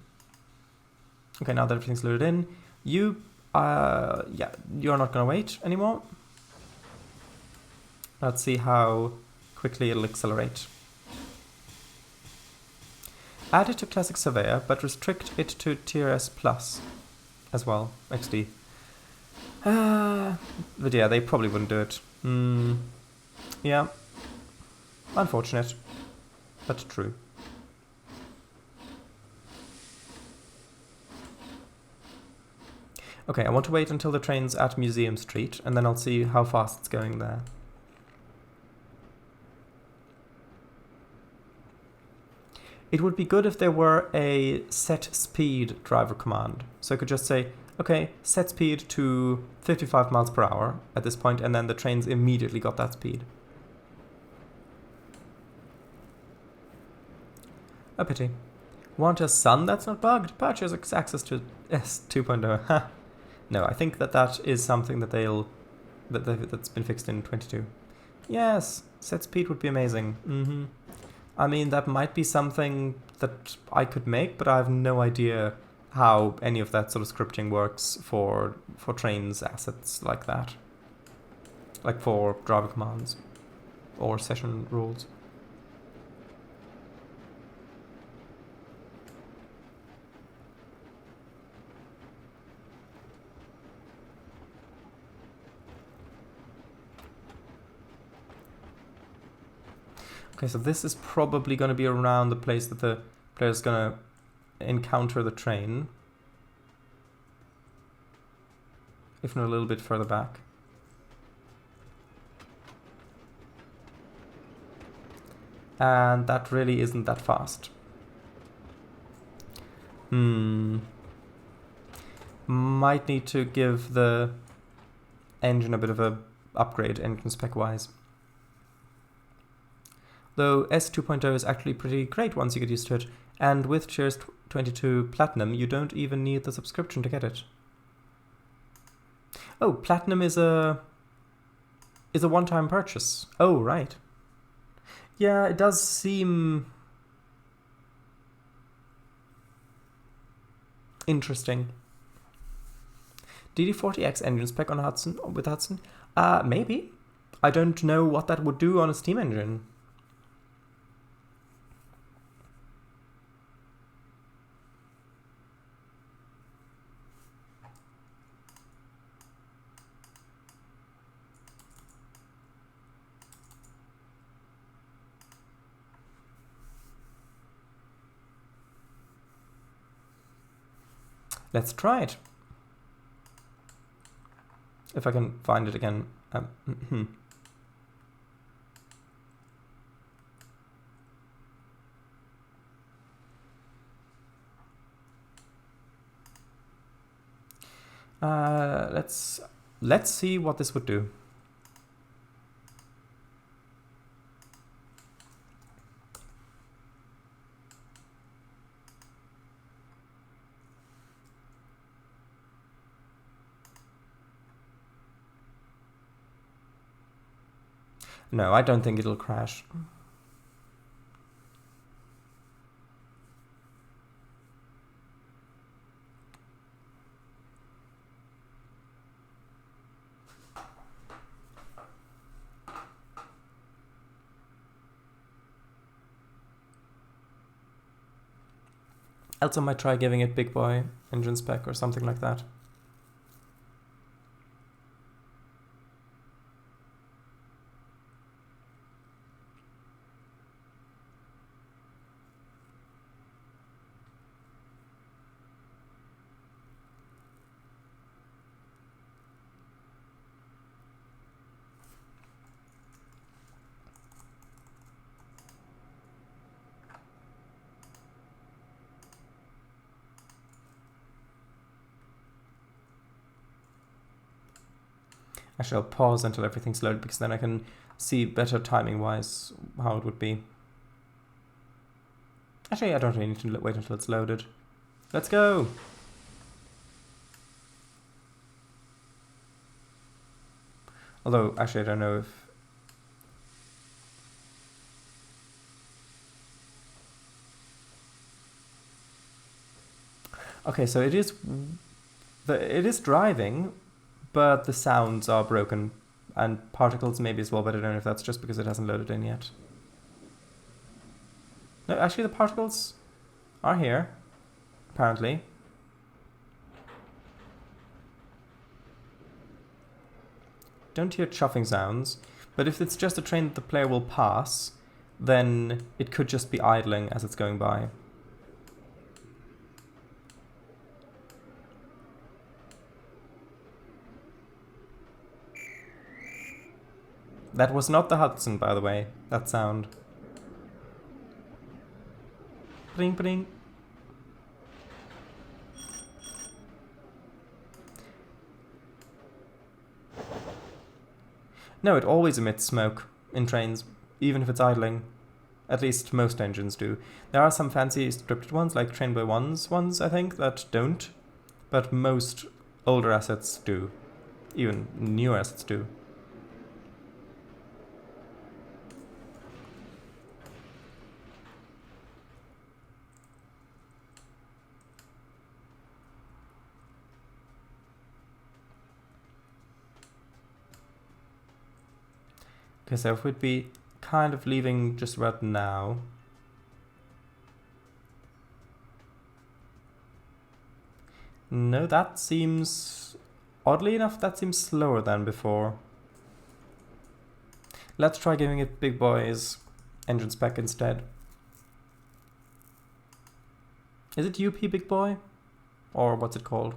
Okay, now that everything's loaded in, you're not gonna wait anymore. Let's see how quickly it'll accelerate. Add it to Classic Surveyor, but restrict it to TRS Plus as well, XD. But yeah, they probably wouldn't do it. Yeah. Unfortunate, but true. Okay, I want to wait until the train's at Museum Street, and then I'll see how fast it's going there. It would be good if there were a set speed driver command. So I could just say, okay, set speed to 55 miles per hour at this point, and then the trains immediately got that speed. A pity. Want a sun that's not bugged? Purchase access to S2.0. No, I think that is something that that's been fixed in 22. Yes, set speed would be amazing. I mean, that might be something that I could make, but I have no idea how any of that sort of scripting works for Trainz assets like that. Like for driver commands or session rules. Okay, so this is probably going to be around the place that the player's going to encounter the train. If not a little bit further back. And that really isn't that fast. Might need to give the engine a bit of a upgrade engine spec wise. Though S2.0 is actually pretty great once you get used to it, and with Cheers 22 Platinum, you don't even need the subscription to get it. Oh, Platinum is a one-time purchase. Oh, right. Yeah, it does seem interesting. DD40X engine spec on Hudson with Hudson? Maybe. I don't know what that would do on a steam engine. Let's try it. If I can find it again. Let's see what this would do. No, I don't think it'll crash. Else I might try giving it big boy engine spec or something like that. Actually, I'll pause until everything's loaded because then I can see better timing-wise how it would be. Actually, I don't really need to wait until it's loaded. Let's go! Although, actually, I don't know if... Okay, so it is driving, but the sounds are broken, and particles maybe as well, but I don't know if that's just because it hasn't loaded in yet. No, actually the particles are here, apparently. Don't hear chuffing sounds, but if it's just a train that the player will pass, then it could just be idling as it's going by. That was not the Hudson, by the way, that sound. Bling, bling. No, it always emits smoke in trains, even if it's idling. At least most engines do. There are some fancy scripted ones, like Train by ones, I think, that don't. But most older assets do. Even newer assets do. Okay, so if we'd be kind of leaving just about now. No, that seems... Oddly enough, that seems slower than before. Let's try giving it big boy's engine spec instead. Is it UP big boy? Or what's it called?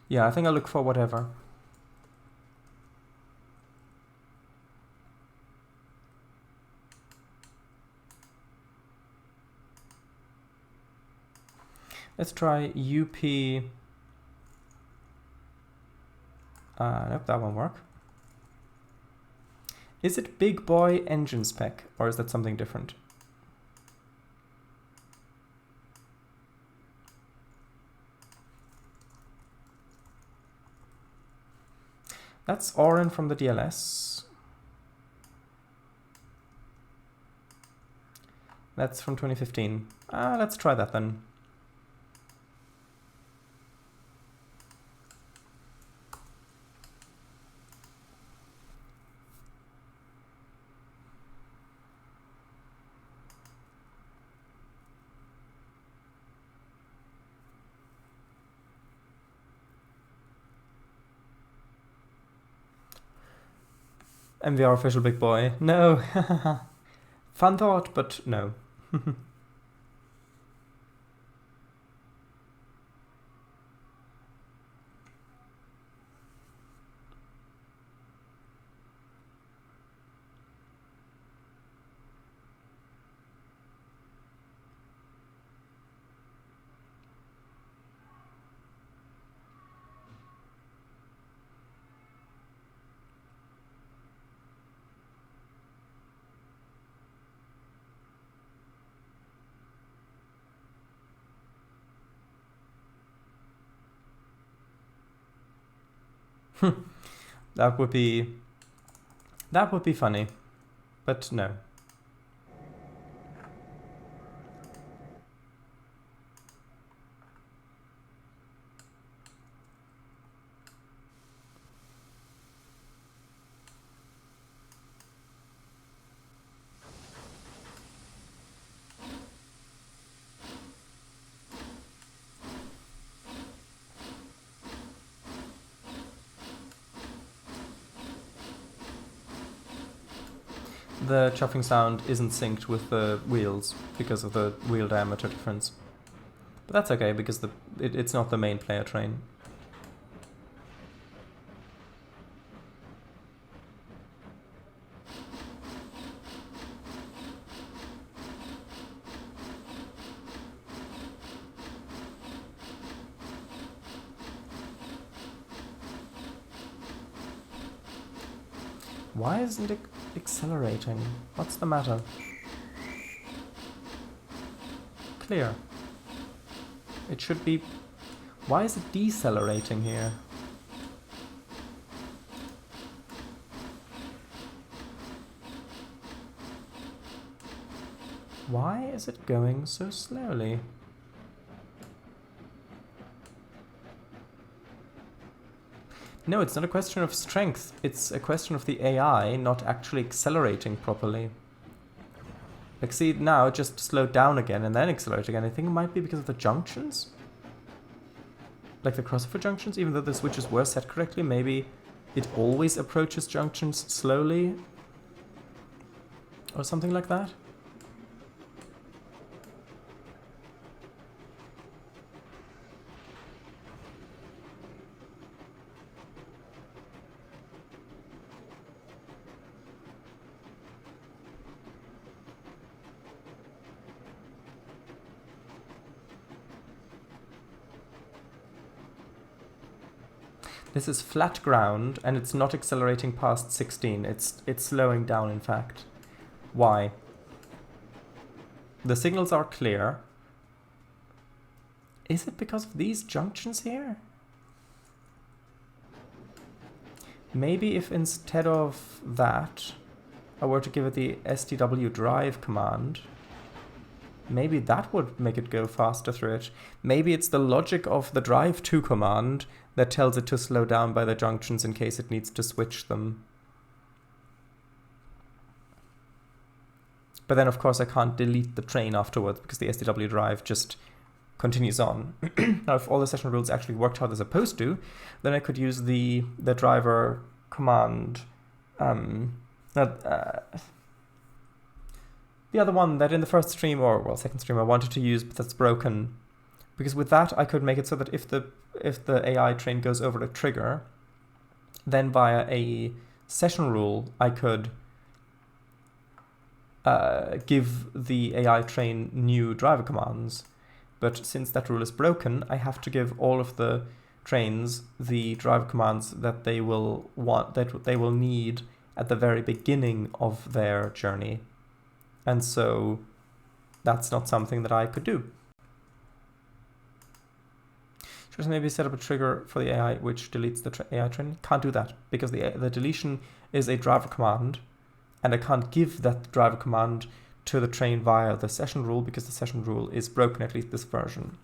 Yeah, I think I'll look for whatever. Let's try UP. Nope, that won't work. Is it big boy engine spec, or is that something different? That's Oren from the DLS. That's from 2015. Let's try that then. MVR official big boy. No. Fun thought, but no. That would be funny, but no. The chuffing sound isn't synced with the wheels because of the wheel diameter difference. But that's okay because it's not the main player train. Why isn't it accelerating? What's the matter? Clear. It should be... Why is it decelerating here? Why is it going so slowly? No, it's not a question of strength. It's a question of the AI not actually accelerating properly. Like, see, now it just slowed down again and then accelerate again. I think it might be because of the junctions. Like the crossover junctions, even though the switches were set correctly, maybe it always approaches junctions slowly. Or something like that. This is flat ground, and it's not accelerating past 16. It's slowing down, in fact. Why? The signals are clear. Is it because of these junctions here? Maybe if instead of that, I were to give it the STW drive command, maybe that would make it go faster through it. Maybe it's the logic of the drive to command that tells it to slow down by the junctions in case it needs to switch them. But then, of course, I can't delete the train afterwards because the STW drive just continues on. Now, if all the session rules actually worked how they're supposed to, then I could use the driver command. The other one that in the first stream, or well, second stream, I wanted to use, but that's broken. Because with that, I could make it so that if the AI train goes over the trigger, then via a session rule, I could give the AI train new driver commands. But since that rule is broken, I have to give all of the trains the driver commands that they will want, that they will need at the very beginning of their journey. And so that's not something that I could do. Should maybe set up a trigger for the AI which deletes the AI train. Can't do that because the deletion is a driver command, and I can't give that driver command to the train via the session rule because the session rule is broken, at least this version.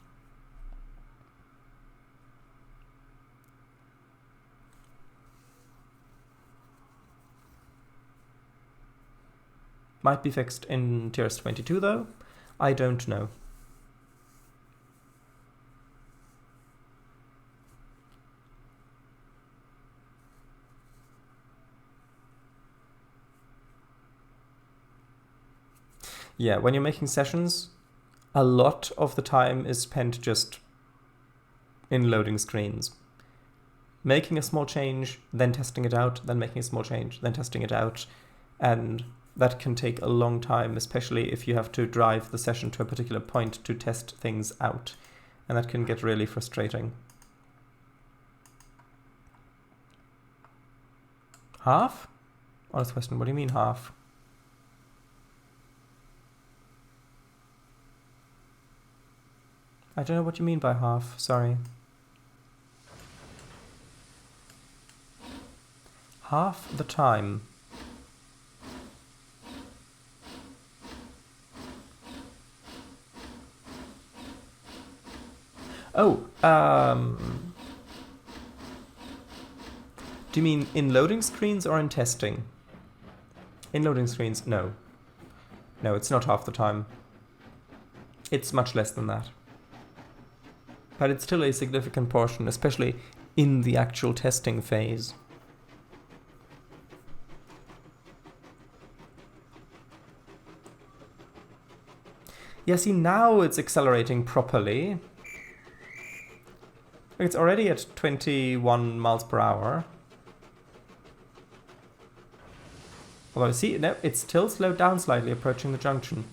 Might be fixed in TRS-22 though. I don't know. Yeah, when you're making sessions, a lot of the time is spent just in loading screens. Making a small change, then testing it out, then making a small change, then testing it out. And that can take a long time, especially if you have to drive the session to a particular point to test things out. And that can get really frustrating. Half? Honest question, what do you mean half? I don't know what you mean by half, sorry. Half the time. Oh, do you mean in loading screens or in testing? In loading screens, no. No, it's not half the time. It's much less than that. But it's still a significant portion, especially in the actual testing phase. Yeah, see, now it's accelerating properly. It's already at 21 miles per hour. Although, see, no, it's still slowed down slightly approaching the junction.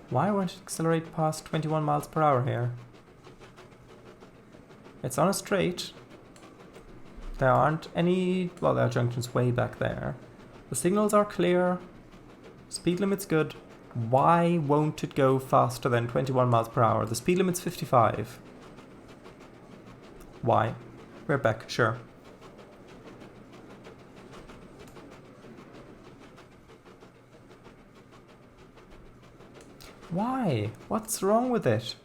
Why won't it accelerate past 21 miles per hour here? It's on a straight. There aren't any... well, there are junctions way back there. The signals are clear. Speed limit's good. Why won't it go faster than 21 miles per hour? The speed limit's 55. Why? We're back, sure. Why? What's wrong with it?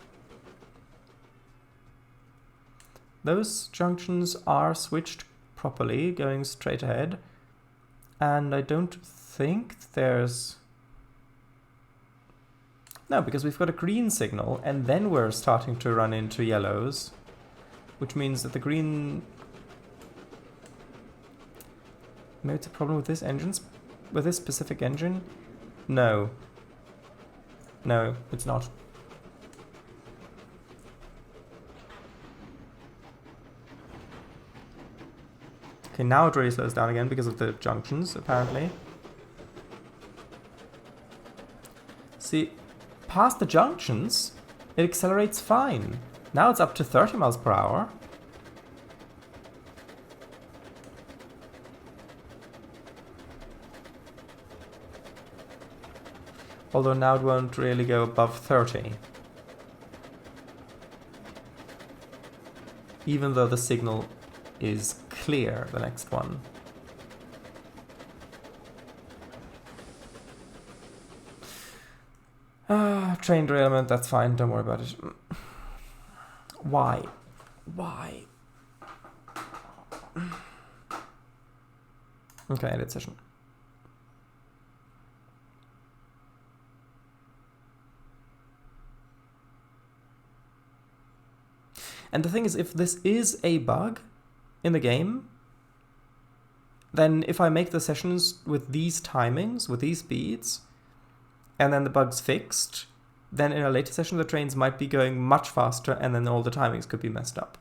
Those junctions are switched properly, going straight ahead. And I don't think there's... no, because we've got a green signal, and then we're starting to run into yellows. Which means that the green... maybe it's a problem with this engine? With this specific engine? No. No, it's not. Okay, now it really slows down again because of the junctions, apparently. See, past the junctions, it accelerates fine. Now it's up to 30 miles per hour. Although now it won't really go above 30. Even though the signal is clear, the next one. Train derailment, that's fine, don't worry about it. Why? Why? Okay, edit session. And the thing is, if this is a bug in the game, then if I make the sessions with these timings, with these speeds, and then the bug's fixed, then in a later session the trains might be going much faster and then all the timings could be messed up.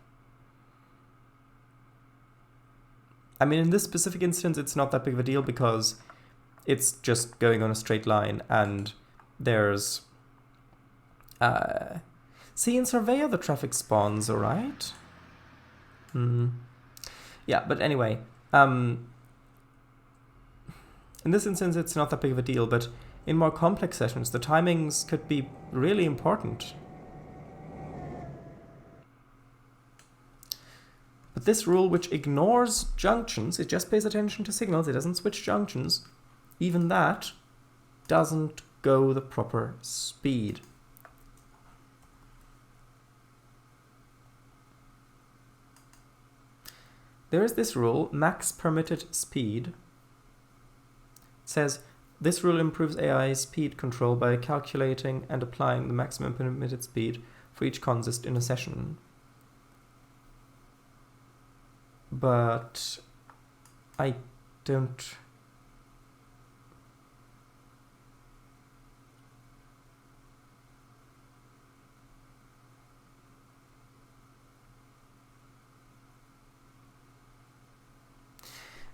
I mean, in this specific instance, it's not that big of a deal because it's just going on a straight line and there's... see, in Surveyor the traffic spawns, alright? Yeah, but anyway, in this instance it's not that big of a deal, but in more complex sessions the timings could be really important. But this rule, which ignores junctions, it just pays attention to signals, it doesn't switch junctions, even that doesn't go the proper speed. there is this rule, max permitted speed. It says, this rule improves AI speed control by calculating and applying the maximum permitted speed for each consist in a session. But I don't...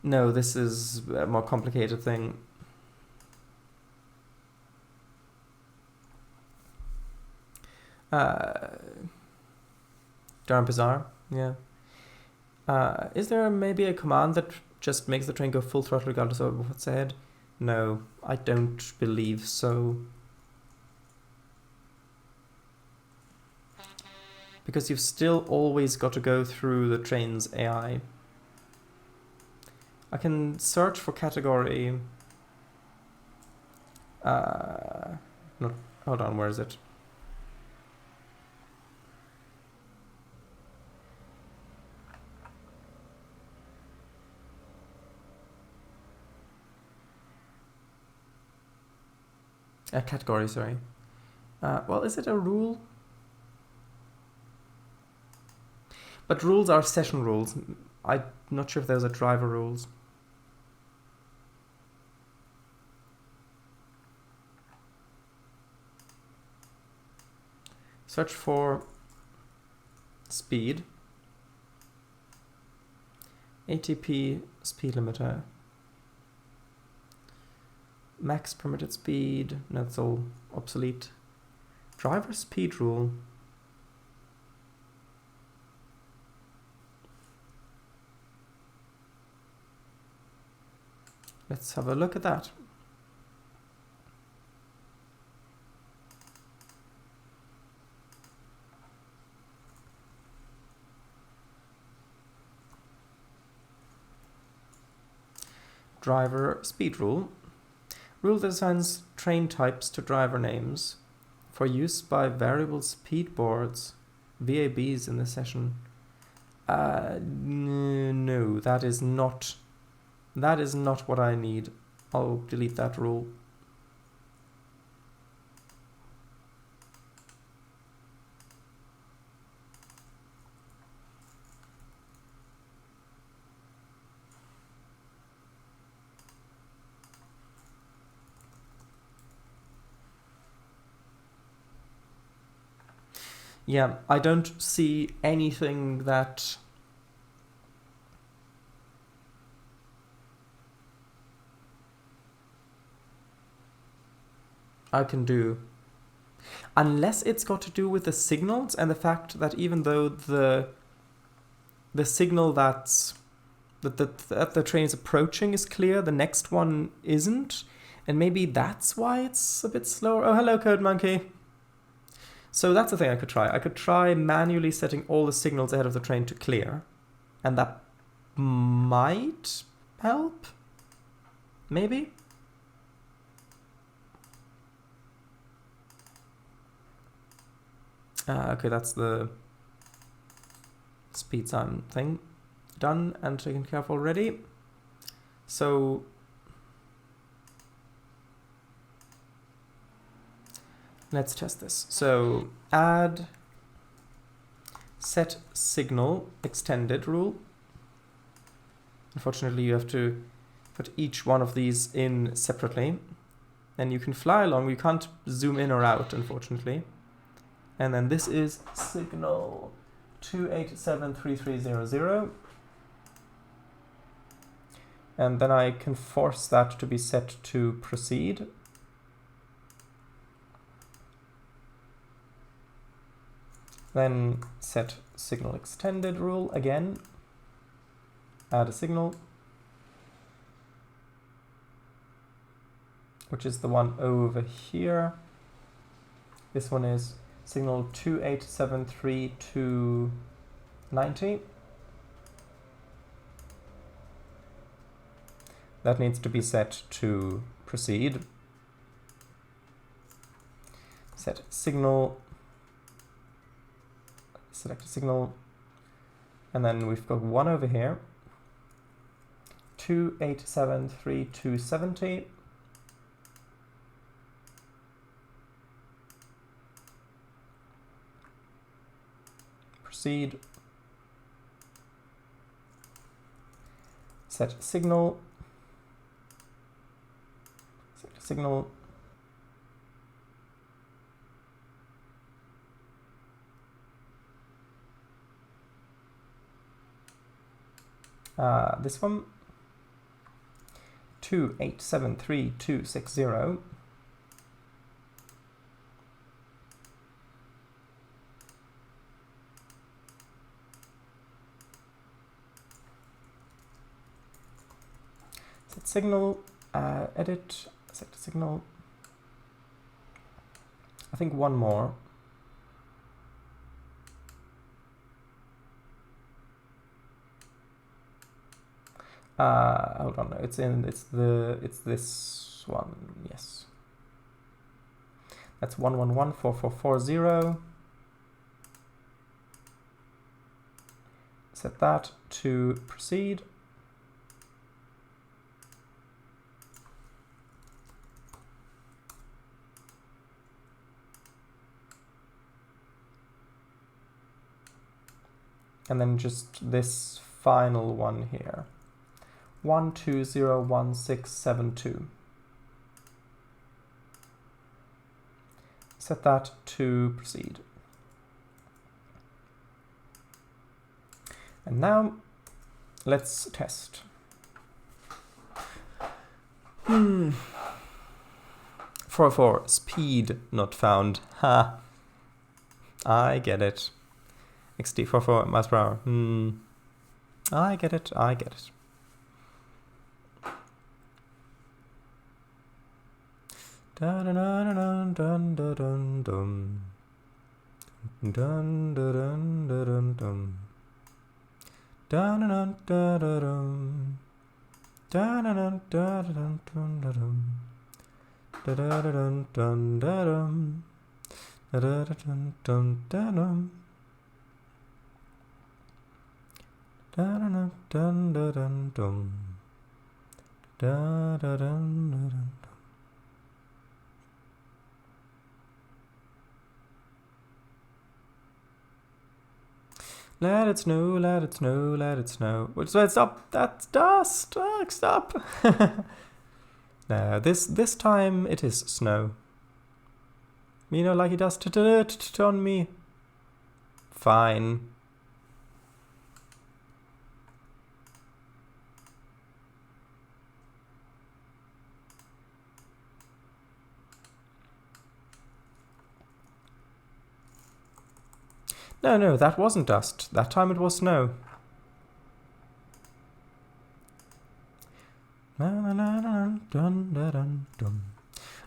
No, this is a more complicated thing. Darn bizarre, yeah. Is there maybe a command that just makes the train go full throttle regardless of what's ahead? No, I don't believe so. Because you've still always got to go through the train's AI. I can search for category... hold on, where is it? Category, sorry. Well, is it a rule? But rules are session rules. I'm not sure if those are driver rules. Search for speed. ATP speed limiter. Max permitted speed. No, that's all obsolete. Driver speed rule. Let's have a look at that. Driver speed rule. Rule that assigns train types to driver names for use by variable speed boards, VABs in this session. No, that is not what I need. I'll delete that rule. Yeah, I don't see anything that I can do. Unless it's got to do with the signals and the fact that even though the signal that the train is approaching is clear, the next one isn't. And maybe that's why it's a bit slower. Oh, hello, Code Monkey. So that's the thing I could try. I could try manually setting all the signals ahead of the train to clear. And that might help? Maybe? Okay, that's the speed sign thing done and taken care of already. So let's test this. So add set signal extended rule. Unfortunately, you have to put each one of these in separately. Then you can fly along. You can't zoom in or out, unfortunately. And then this is signal 2873300. And then I can force that to be set to proceed. Then set signal extended rule again. Add a signal, which is the one over here. This one is signal 2873290. That needs to be set to proceed. Set signal, select a signal, and then we've got one over here. 2873270. Proceed. Set signal. Set signal. This one. 2873260. Set signal, edit, set signal. I think one more. Hold on, it's this one, yes. That's 1114440. Set that to proceed. And then just this final one here. 1201672. Set that to proceed. And now let's test. 404 speed not found. Ha. I get it. XT 44 miles per hour. I get it. I get it. Dun dun dun dun dun dun dun dun dun dun dun dun dun dun dun dun dun dun dun. Let it snow, let it snow, let it snow. Stop, that's dust. Stop. No, this time it is snow. You know, like it does on me. Fine. No, that wasn't dust. That time it was snow.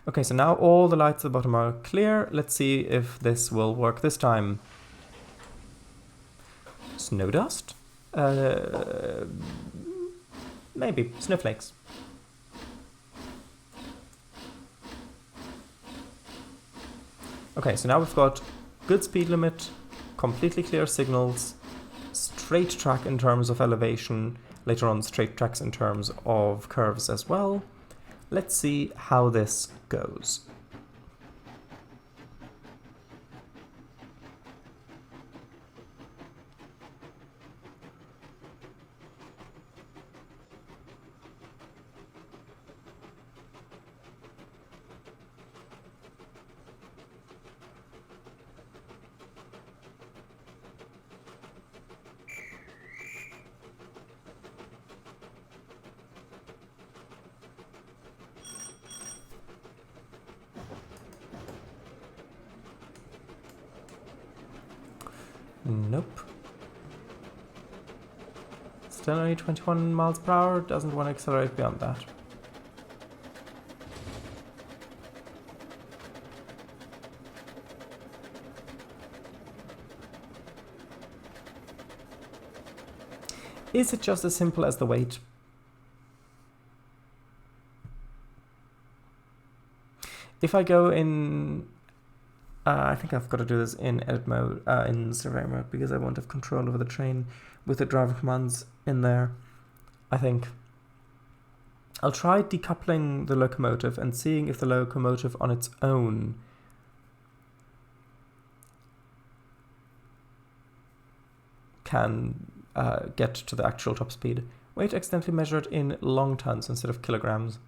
Okay, so now all the lights at the bottom are clear. Let's see if this will work this time. Snow dust? Maybe. Snowflakes. Okay, so now we've got good speed limit, completely clear signals, straight track in terms of elevation, later on straight tracks in terms of curves as well. Let's see how this goes. Nope. Still only 21 miles per hour, doesn't want to accelerate beyond that. Is it just as simple as the weight? If I go in... I think I've got to do this in edit mode, in survey mode, because I won't have control over the train with the driver commands in there, I think. I'll try decoupling the locomotive and seeing if the locomotive on its own can get to the actual top speed. Weight accidentally measured in long tons instead of kilograms.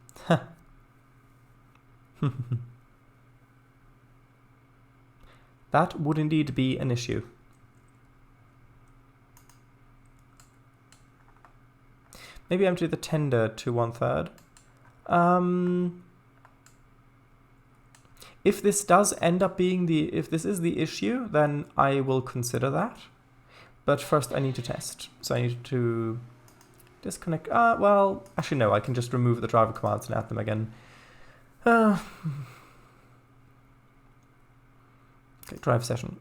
That would indeed be an issue. Maybe empty the tender to 1/3. If this does end up being if this is the issue, then I will consider that. But first I need to test. So I need to disconnect. Well, actually no, I can just remove the driver commands and add them again. Okay, drive session.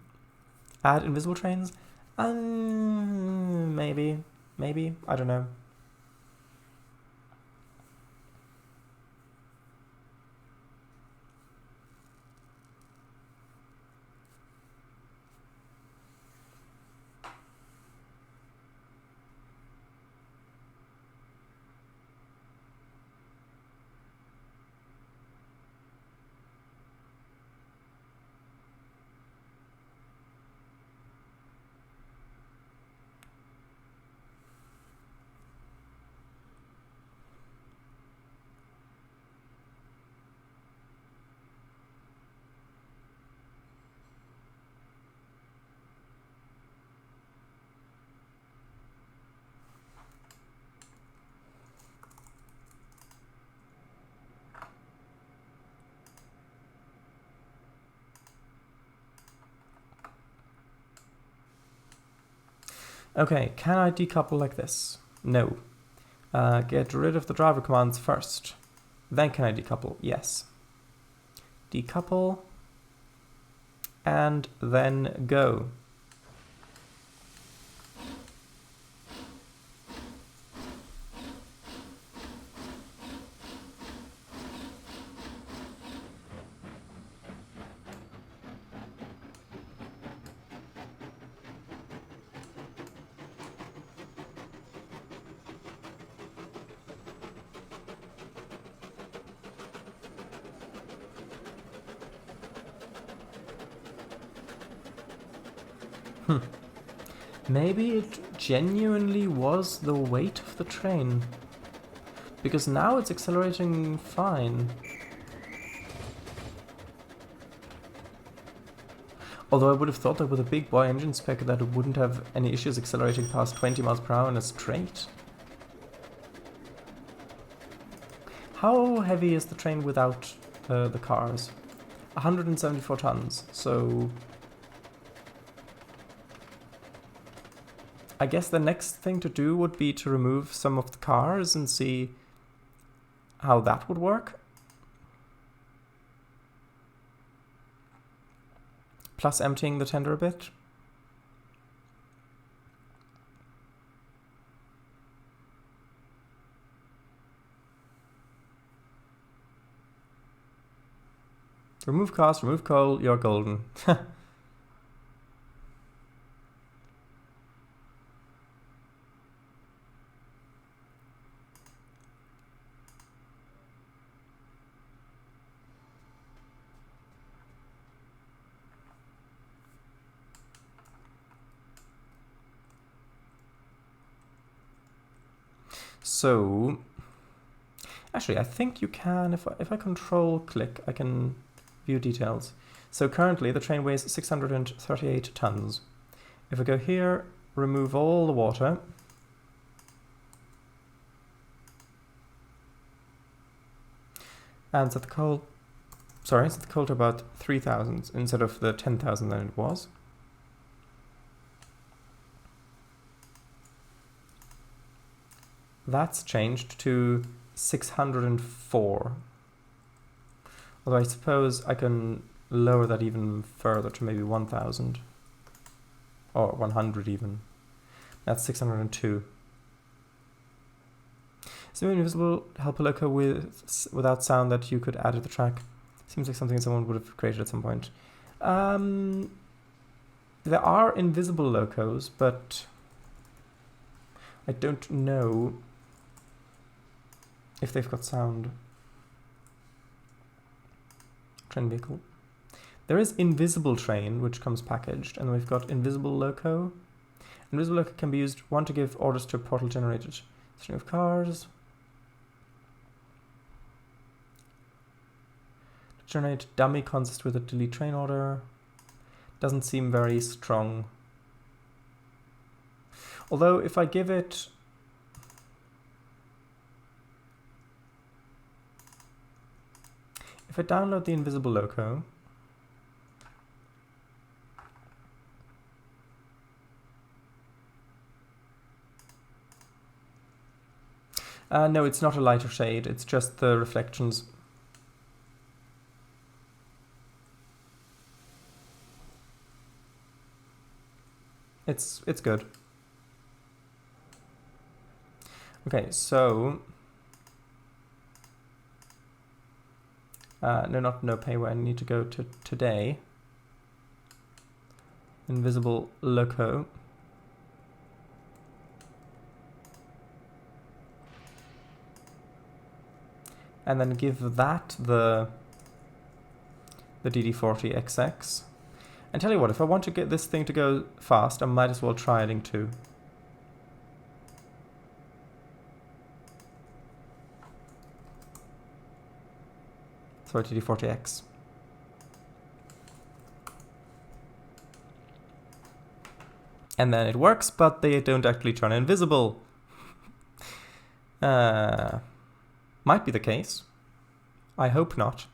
Add invisible trains? Maybe, I don't know. Okay, can I decouple like this? No. Get rid of the driver commands first. Then can I decouple? Yes. Decouple. And then go. Maybe it genuinely was the weight of the train. Because now it's accelerating fine. Although I would have thought that with a big boy engine spec that it wouldn't have any issues accelerating past 20 miles per hour in a straight. How heavy is the train without the cars? 174 tons, so... I guess the next thing to do would be to remove some of the cars and see how that would work. Plus emptying the tender a bit. Remove cars, remove coal, you're golden. So, actually, I think you can, if I control click, I can view details. So currently the train weighs 638 tons. If I go here, remove all the water, and set the coal, set the coal to about 3,000 instead of the 10,000 that it was. That's changed to 604. Although I suppose I can lower that even further to maybe 1,000. Or 100 even. That's 602. Seem invisible, help a loco without sound that you could add to the track. Seems like something someone would have created at some point. There are invisible locos, but I don't know if they've got sound. Train vehicle. There is invisible train, which comes packaged, and we've got invisible loco. Invisible loco can be used, one, to give orders to a portal generated string of cars. To generate dummy consist with a delete train order. Doesn't seem very strong. Although if I give it... If I download the invisible loco... no, it's not a lighter shade, it's just the reflections. It's good. Okay, so... no, not no pay where I need to go to today. Invisible loco. And then give that the DD40XX. And tell you what, if I want to get this thing to go fast, I might as well try adding 2. Sorry, DD40X. And then it works, but they don't actually turn invisible. Might be the case. I hope not.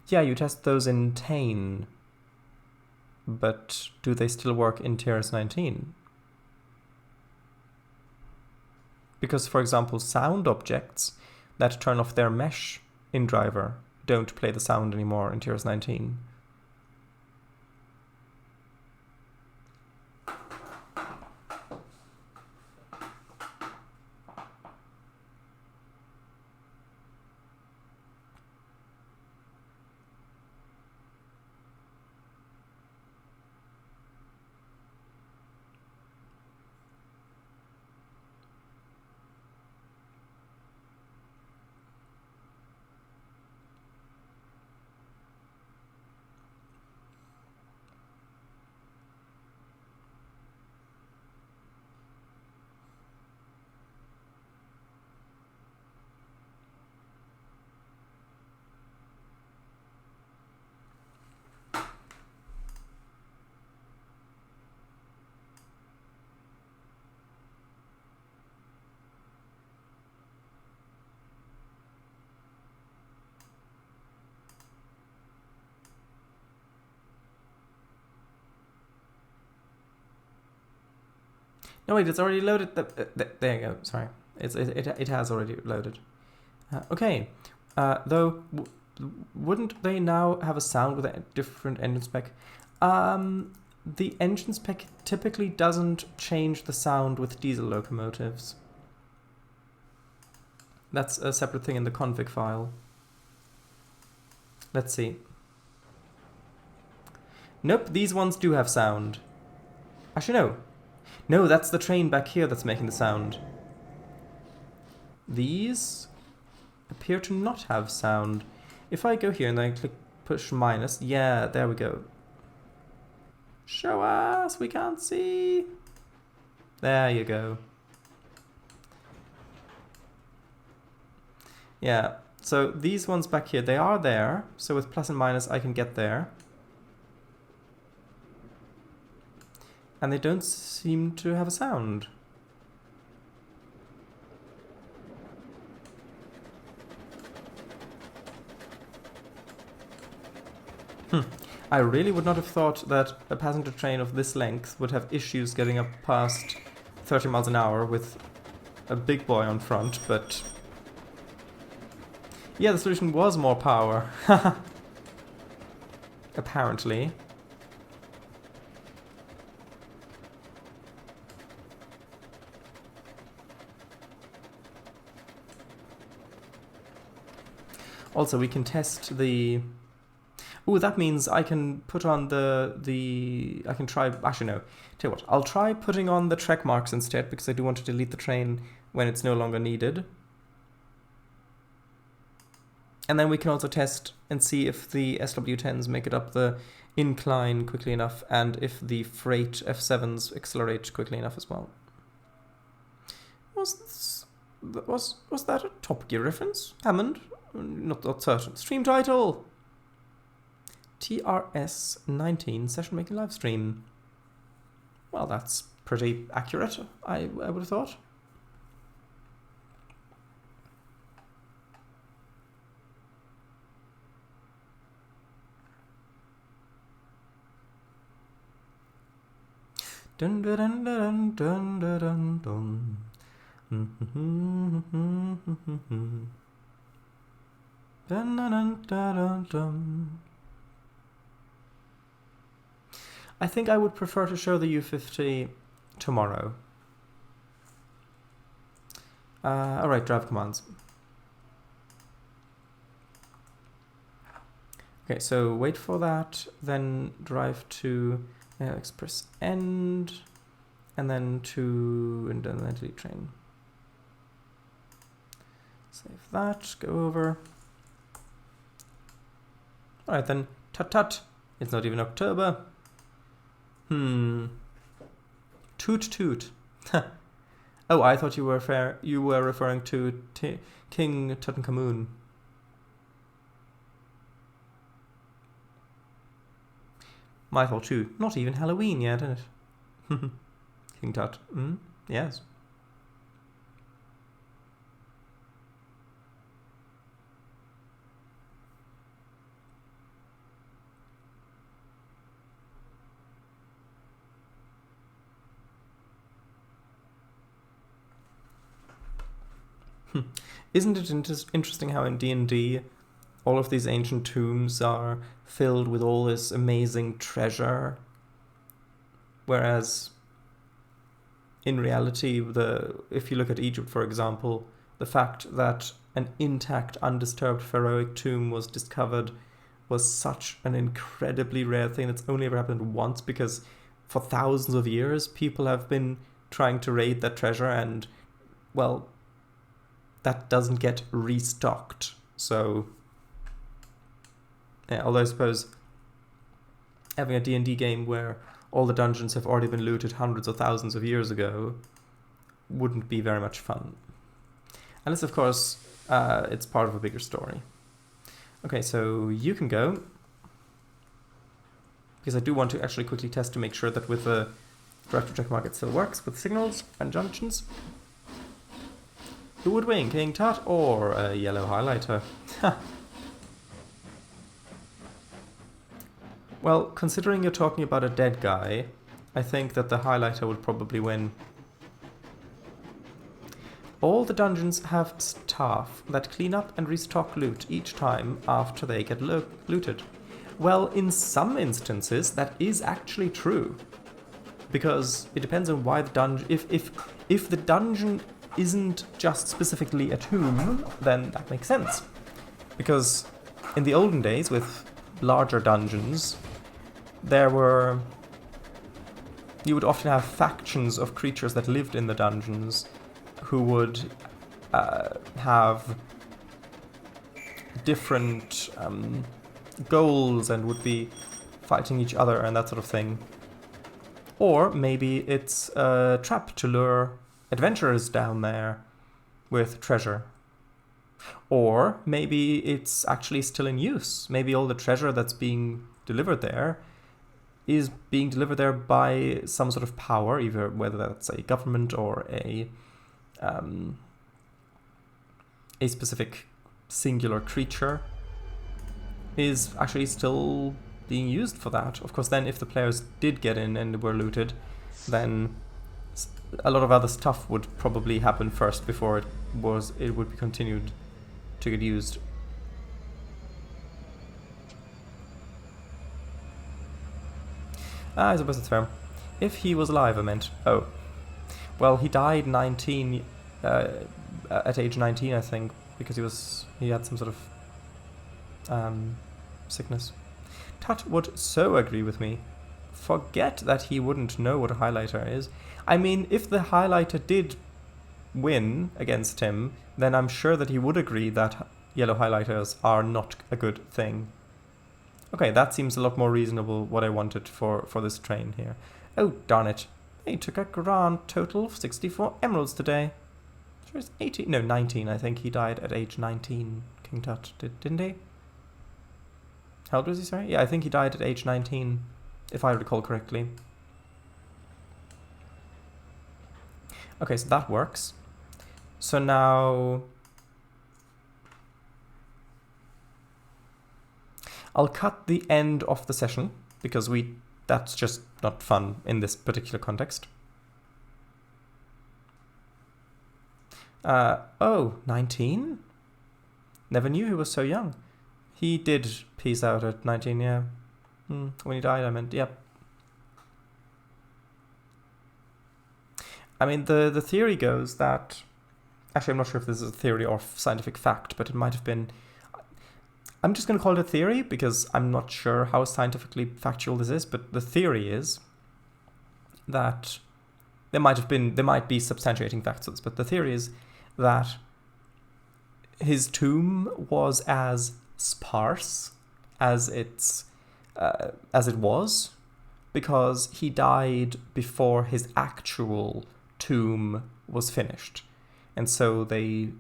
Yeah, you test those in Tane. But do they still work in TRS-19? Because, for example, sound objects that turn off their mesh in driver don't play the sound anymore in TRS-19. No, wait, it's already loaded. There you go. Sorry, it has already loaded. Okay, though, wouldn't they now have a sound with a different engine spec? The engine spec typically doesn't change the sound with diesel locomotives. That's a separate thing in the config file. Let's see. Nope, these ones do have sound. Actually, no. No, that's the train back here that's making the sound. These appear to not have sound. If I go here and then click push minus, yeah, there we go. Show us, we can't see. There you go. Yeah, so these ones back here, they are there. So with plus and minus, I can get there. And they don't seem to have a sound. I really would not have thought that a passenger train of this length would have issues getting up past 30 miles an hour with a big boy on front, but... yeah, the solution was more power. Apparently. Also, we can test the... Ooh, that means I can put on I can try... Actually, no. Tell you what, I'll try putting on the trek marks instead, because I do want to delete the train when it's no longer needed. And then we can also test and see if the SW10s make it up the incline quickly enough, and if the freight F7s accelerate quickly enough as well. Was that a Top Gear reference? Hammond? Not certain. Stream title! TRS 19 session making live stream. Well, that's pretty accurate, I would have thought. Dun dun dun dun dun dun dun. Dun dun dun dun. I think I would prefer to show the U50 tomorrow. Alright, drive commands. Okay, so wait for that, then drive to express end, and then delete train. Save that, go over. Alright then, tut. It's not even October. Toot toot. Oh, I thought you were referring to King Tutankhamun. My fault too. Not even Halloween yet, is it? King Tut. Yes. Isn't it interesting how in D&D all of these ancient tombs are filled with all this amazing treasure, whereas in reality, if you look at Egypt, for example, the fact that an intact, undisturbed pharaohic tomb was discovered was such an incredibly rare thing that's only ever happened once, because for thousands of years people have been trying to raid that treasure, and, well, that doesn't get restocked. So, yeah, although I suppose having a D&D game where all the dungeons have already been looted hundreds of thousands of years ago wouldn't be very much fun. Unless, of course, it's part of a bigger story. Okay, so you can go. Because I do want to actually quickly test to make sure that with the director check mark it still works with signals and junctions. Who would win, King Tut or a yellow highlighter? Well, considering you're talking about a dead guy, I think that the highlighter would probably win. All the dungeons have staff that clean up and restock loot each time after they get looted. Well, in some instances, that is actually true. Because it depends on why the dungeon... If the dungeon isn't just specifically a tomb, then that makes sense. Because in the olden days, with larger dungeons, you would often have factions of creatures that lived in the dungeons who would have different goals and would be fighting each other and that sort of thing. Or maybe it's a trap to lure adventurers down there with treasure. Or maybe it's actually still in use. Maybe all the treasure that's being delivered there is being delivered there by some sort of power, either whether that's a government or a specific singular creature is actually still being used for that. Of course, then if the players did get in and were looted, then a lot of other stuff would probably happen first before it would be continued to get used. I suppose it's fair. If he was alive, I meant. Oh. Well, he died at age 19, I think, because he had some sort of sickness. Tut would so agree with me. Forget that he wouldn't know what a highlighter is. I mean, if the highlighter did win against him, then I'm sure that he would agree that yellow highlighters are not a good thing. Okay, that seems a lot more reasonable what I wanted for this train here. Oh, darn it. He took a grand total of 64 emeralds today. Sure, it's 18, no, 19, I think. He died at age 19, King Tut, didn't he? How old was he, sorry? Yeah, I think he died at age 19, if I recall correctly. Okay, so that works. So now I'll cut the end of the session because that's just not fun in this particular context. Oh, 19? Never knew he was so young. He did peace out at 19, yeah. When he died, I meant, yep. I mean, the theory goes that... Actually, I'm not sure if this is a theory or scientific fact, but it might have been... I'm just going to call it a theory because I'm not sure how scientifically factual this is, but the theory is that there might be substantiating facts of this, but the theory is that his tomb was as sparse as it was because he died before his actual tomb was finished, and so they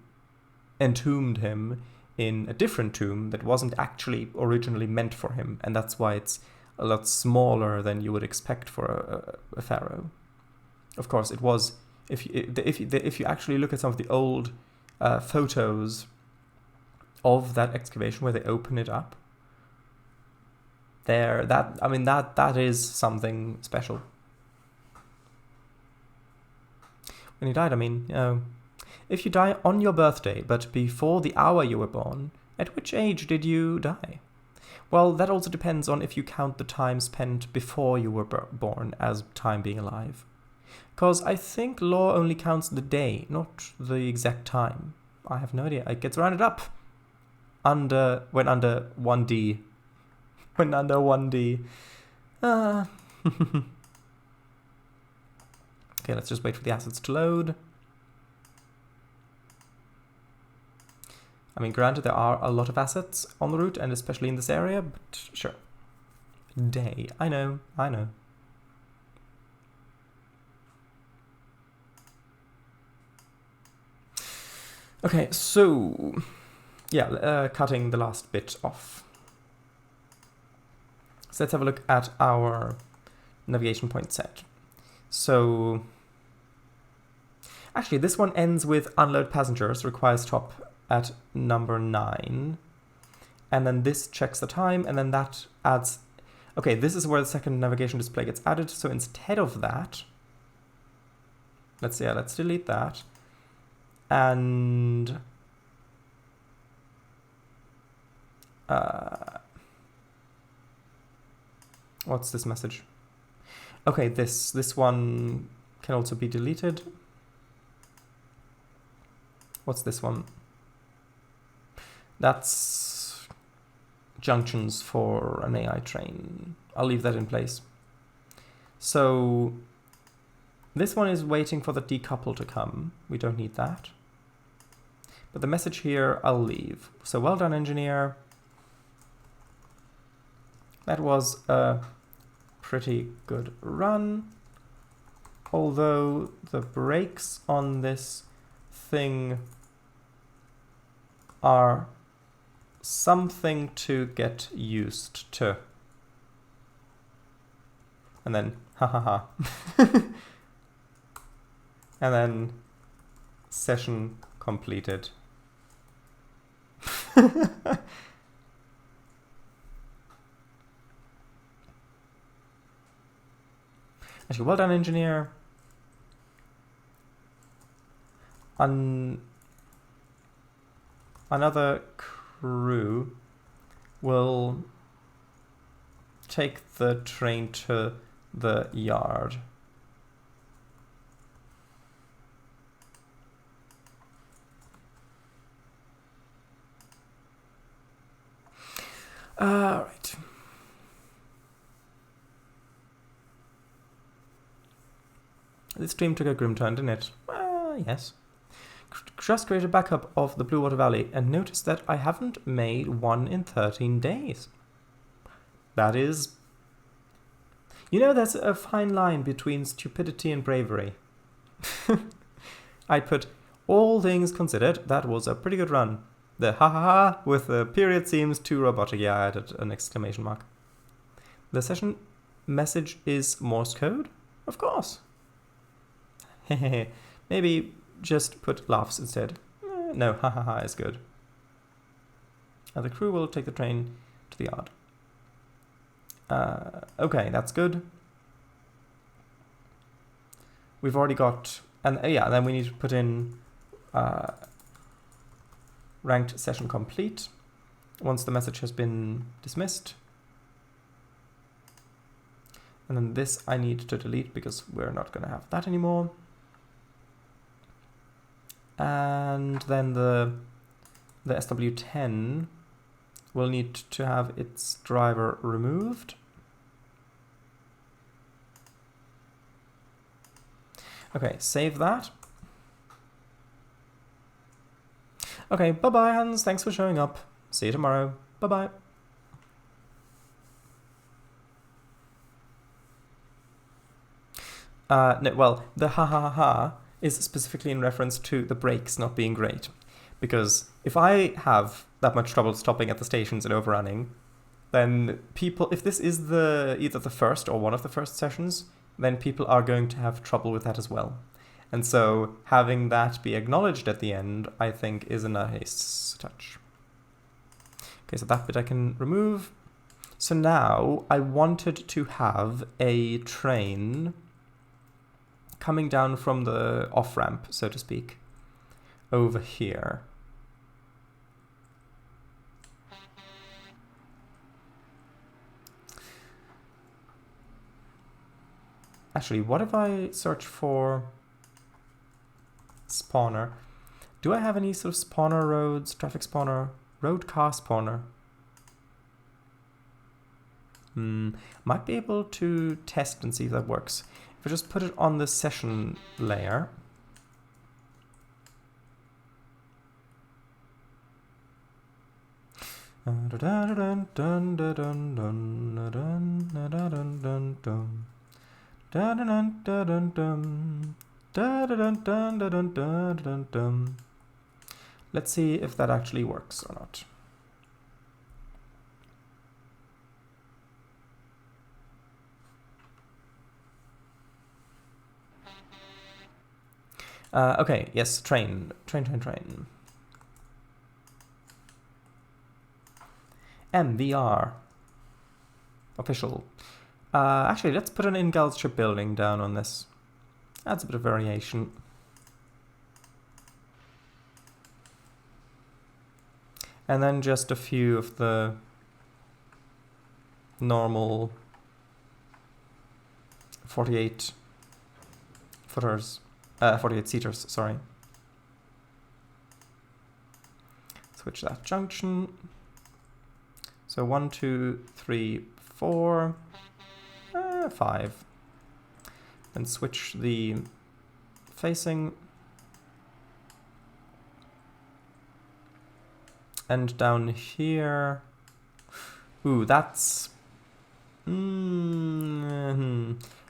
entombed him in a different tomb that wasn't actually originally meant for him, and that's why it's a lot smaller than you would expect for a pharaoh. Of course, it was. If you actually look at some of the old photos of that excavation where they open it up, that is something special. When he died, if you die on your birthday, but before the hour you were born, at which age did you die? Well, that also depends on if you count the time spent before you were born as time being alive. Because I think law only counts the day, not the exact time. I have no idea. It gets rounded up when under 1D. When under 1D. Okay, let's just wait for the assets to load. I mean, granted, there are a lot of assets on the route, and especially in this area, but sure. Day. I know. Okay, so... yeah, cutting the last bit off. So let's have a look at our navigation point set. So... actually, this one ends with unload passengers, requires top at number 9. And then this checks the time, and then that adds... okay, this is where the second navigation display gets added. So instead of that... let's delete that. And... what's this message? Okay, this one can also be deleted. What's this one? That's junctions for an AI train. I'll leave that in place. So this one is waiting for the decouple to come. We don't need that. But the message here, I'll leave. So well done, engineer. That was a pretty good run. Although the brakes on this thing are something to get used to. And then, ha ha ha. And then, session completed. Actually, well done, engineer. Another crew will take the train to the yard. Right. This stream took a grim turn, didn't it? Yes. Just created a backup of the Blue Water Valley and noticed that I haven't made one in 13 days. That is... You know, there's a fine line between stupidity and bravery. I put, all things considered, that was a pretty good run. The ha-ha-ha with the period seems too robotic. Yeah, I added an exclamation mark. The session message is Morse code? Of course. Maybe just put laughs instead. No, ha-ha-ha is good. The crew will take the train to the yard. Okay, that's good. We've already got... And yeah, then we need to put in ranked session complete once the message has been dismissed. And then this I need to delete because we're not going to have that anymore. And then the SW10 will need to have its driver removed. Okay, save that. Okay, bye-bye, Hans. Thanks for showing up. See you tomorrow. Bye-bye. No, well, the ha-ha-ha is specifically in reference to the brakes not being great. Because if I have that much trouble stopping at the stations and overrunning, then people, if this is either the first or one of the first sessions, then people are going to have trouble with that as well. And so having that be acknowledged at the end, I think, is a nice touch. Okay, so that bit I can remove. So now I wanted to have a train coming down from the off-ramp, so to speak, over here. Actually, what if I search for spawner? Do I have any sort of spawner roads, traffic spawner, road car spawner? Might be able to test and see if that works. If I just put it on the session layer. Let's see if that actually works or not. Okay, yes, train. MVR. Official. Actually, let's put an Ingalls shipbuilding down on this. Adds a bit of variation. And then just a few of the normal 48 footers. 48 seaters, sorry. Switch that junction. So 1, 2, 3, 4, 5. And switch the facing. And down here. Ooh, that's...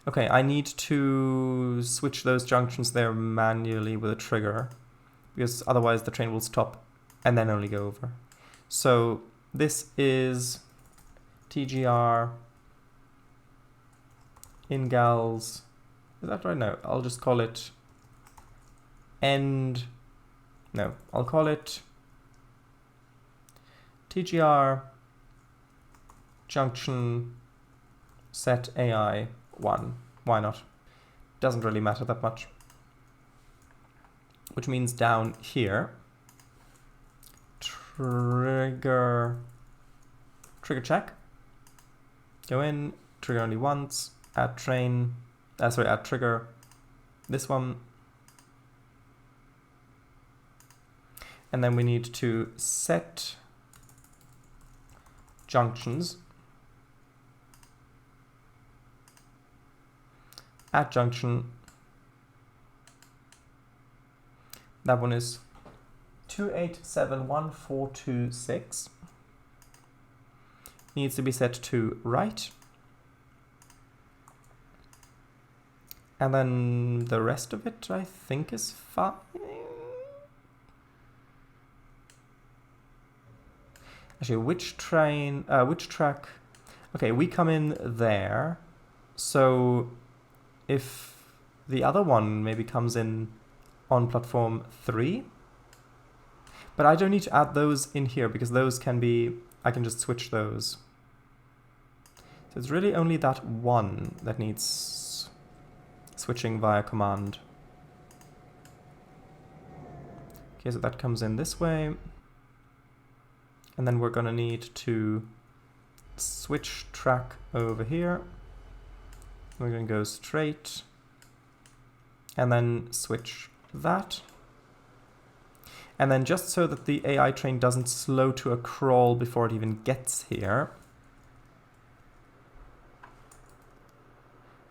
Okay, I need to switch those junctions there manually with a trigger, because otherwise the train will stop and then only go over. So this is TGR Ingalls. Is that right? No, I'll just call it end. No, I'll call it TGR junction set AI 1. Why not? Doesn't really matter that much. Which means down here, trigger check. Go in, trigger only once, add train, add trigger, this one. And then we need to set junctions. At junction, that one is 287142.6. Needs to be set to right. And then the rest of it, I think, is fine. Actually, which track? Okay, we come in there. So if the other one maybe comes in on platform 3. But I don't need to add those in here because those can be, I can just switch those. So it's really only that one that needs switching via command. Okay, so that comes in this way. And then we're going to need to switch track over here. We're going to go straight. And then switch that. And then just so that the AI train doesn't slow to a crawl before it even gets here.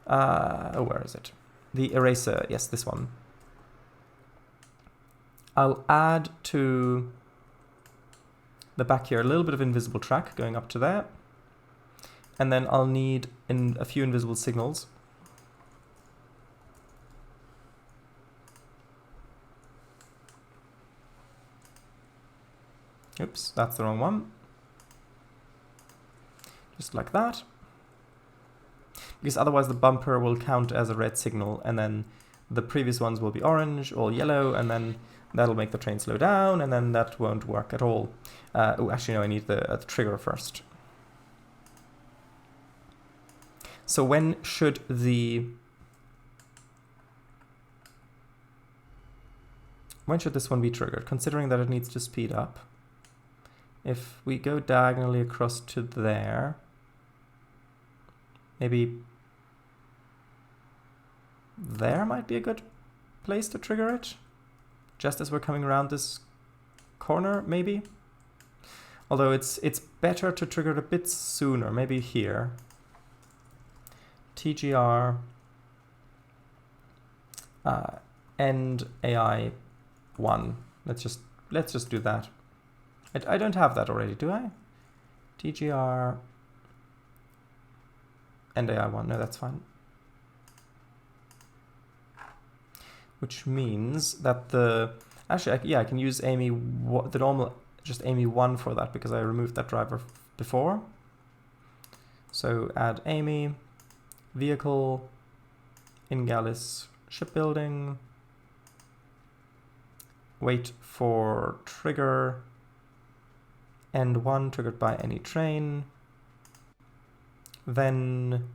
Oh, where is it? The eraser, yes, this one. I'll add to the back here a little bit of invisible track going up to there. And then I'll need a few invisible signals. Oops, that's the wrong one. Just like that. Because otherwise the bumper will count as a red signal, and then the previous ones will be orange or yellow, and then that'll make the train slow down, and then that won't work at all. Oh, actually, no, I need the trigger first. So when should this one be triggered? Considering that it needs to speed up. If we go diagonally across to there, maybe there might be a good place to trigger it. Just as we're coming around this corner, maybe. Although it's better to trigger it a bit sooner, maybe here. TGR end AI 1. Let's just do that. I don't have that already, do I? TGR end AI 1. No, that's fine. Which means that actually, I can use the normal, just Amy 1 for that because I removed that driver before. So add Amy, vehicle, Ingalis shipbuilding, wait for trigger, end 1 triggered by any train, then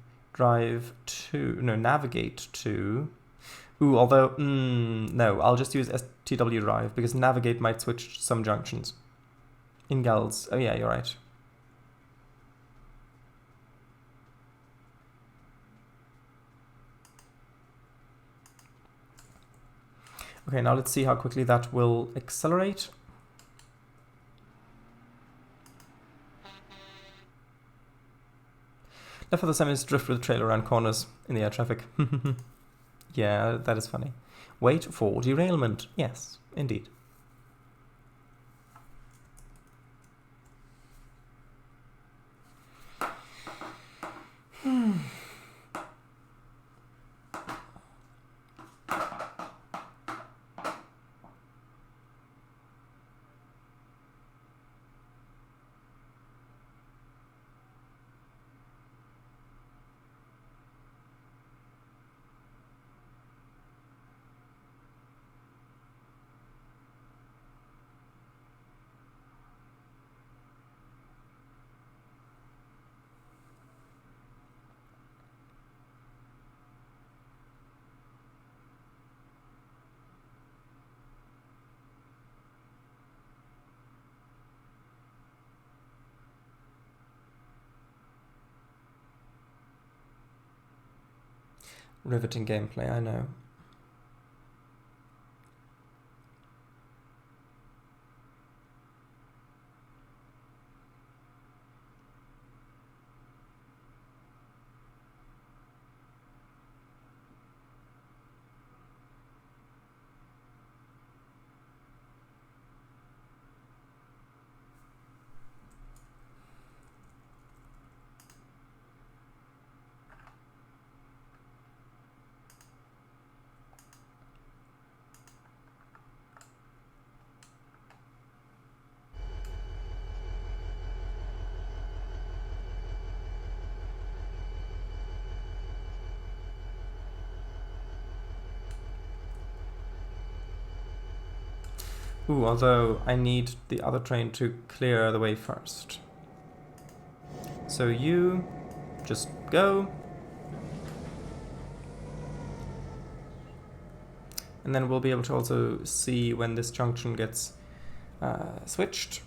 navigate to. Ooh, although, no, I'll just use STW drive because navigate might switch some junctions. Ingals, oh yeah, you're right. Okay, now let's see how quickly that will accelerate. Left for the semis drift with the trailer around corners in the air traffic. Yeah, that is funny. Wait for derailment. Yes, indeed. Riveting gameplay, I know. Ooh, although I need the other train to clear the way first. So you just go. And then we'll be able to also see when this junction gets switched.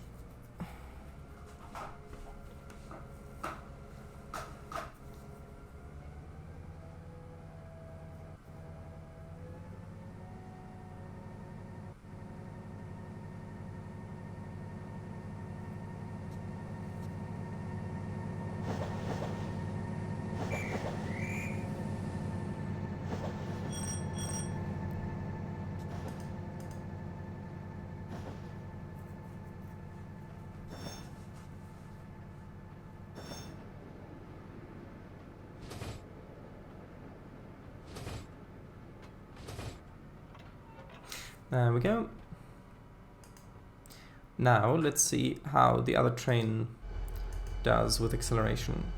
There we go. Now let's see how the other train does with acceleration.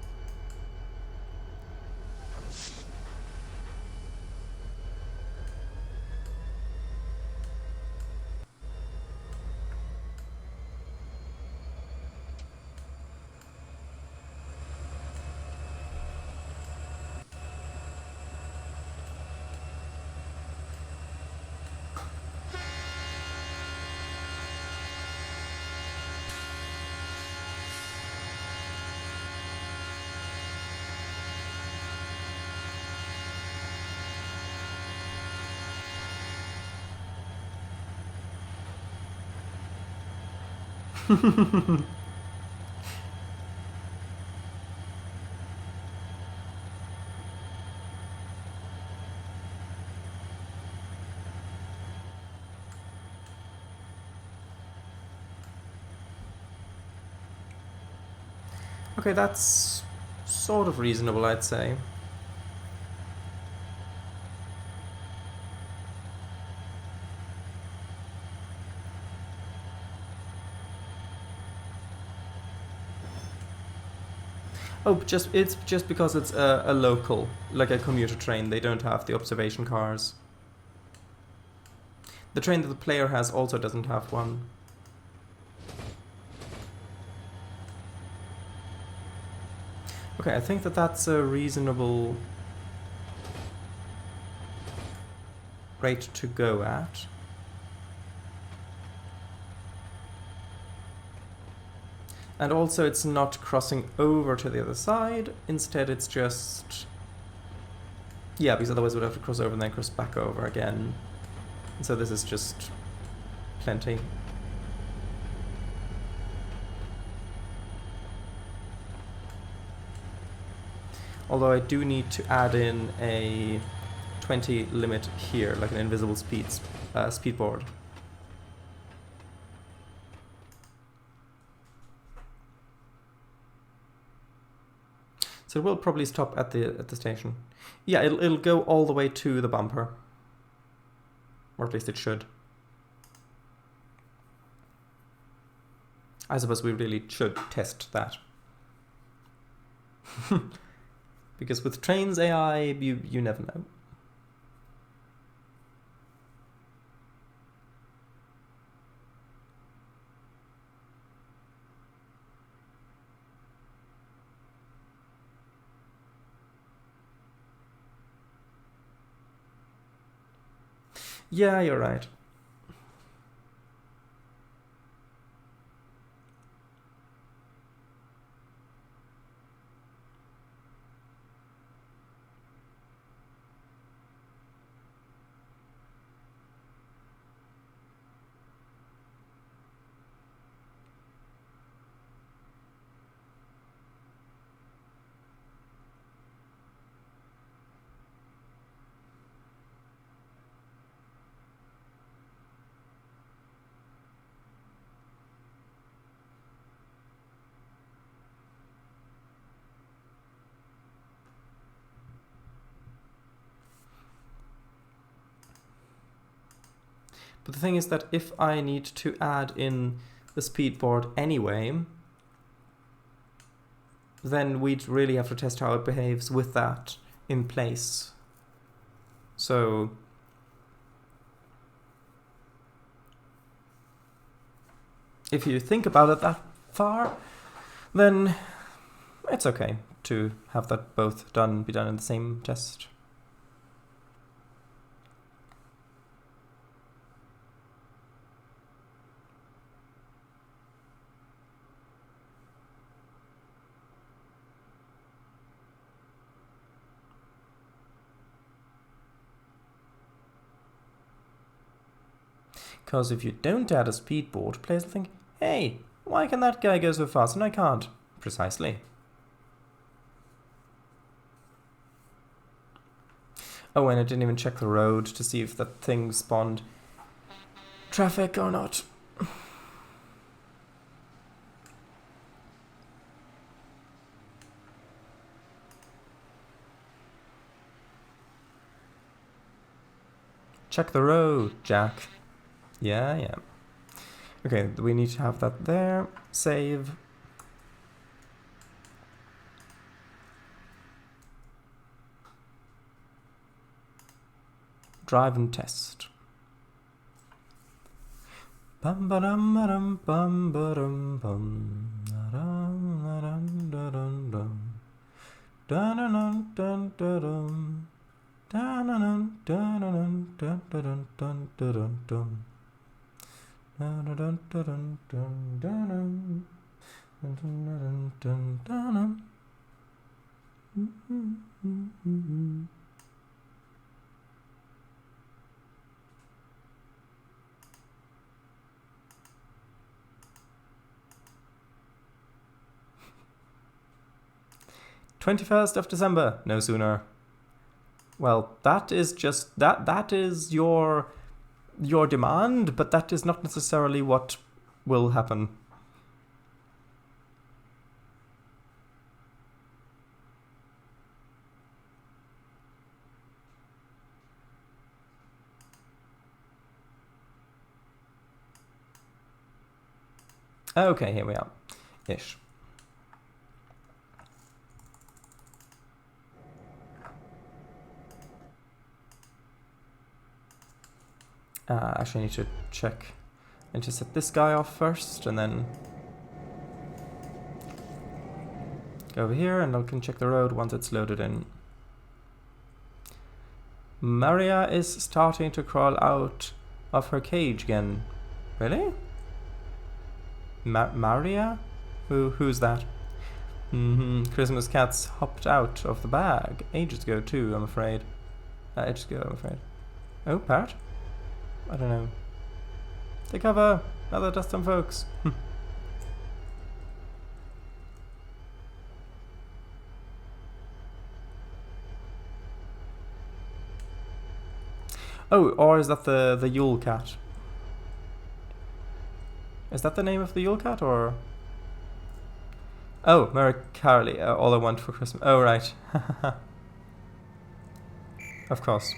Okay, that's sort of reasonable, I'd say. Oh, it's just because it's a local, like a commuter train. They don't have the observation cars. The train that the player has also doesn't have one. Okay, I think that that's a reasonable rate to go at. And also it's not crossing over to the other side, instead it's just... Yeah, because otherwise we'd have to cross over and then cross back over again. And so this is just plenty. Although I do need to add in a 20 limit here, like an invisible speed board. So it will probably stop at the station. Yeah, it'll go all the way to the bumper. Or at least it should. I suppose we really should test that. Because with Trainz AI, you never know. Yeah, you're right. But the thing is that if I need to add in the speed board anyway, then we'd really have to test how it behaves with that in place. So if you think about it that far, then it's okay to have that both be done in the same test. Because if you don't add a speedboard, players will think, hey, why can that guy go so fast and I can't? Precisely. Oh, and I didn't even check the road to see if that thing spawned traffic or not. Check the road, Jack. Yeah. Okay, we need to have that there. Save. Drive and test. Bum ba dum ba dum bum ba dum bum dum dum dum dun dun dun dun dun dun dun dun dun dun dun dun dun. "21st of December, no sooner." Well, that is just that is your demand, but that is not necessarily what will happen. Okay, here we are. Ish. Actually, I need to check. I need to set this guy off first, and then go over here, and I can check the road once it's loaded in. Maria is starting to crawl out of her cage again. Really? Maria? Who's that? Christmas cats hopped out of the bag ages ago too, I'm afraid. Ages ago, I'm afraid. Oh, parrot? I don't know. Take cover! Other dust on folks! Oh, or is that the Yule cat? Is that the name of the Yule cat, or...? Oh, Merry Carly, all I want for Christmas. Oh, right. Of course.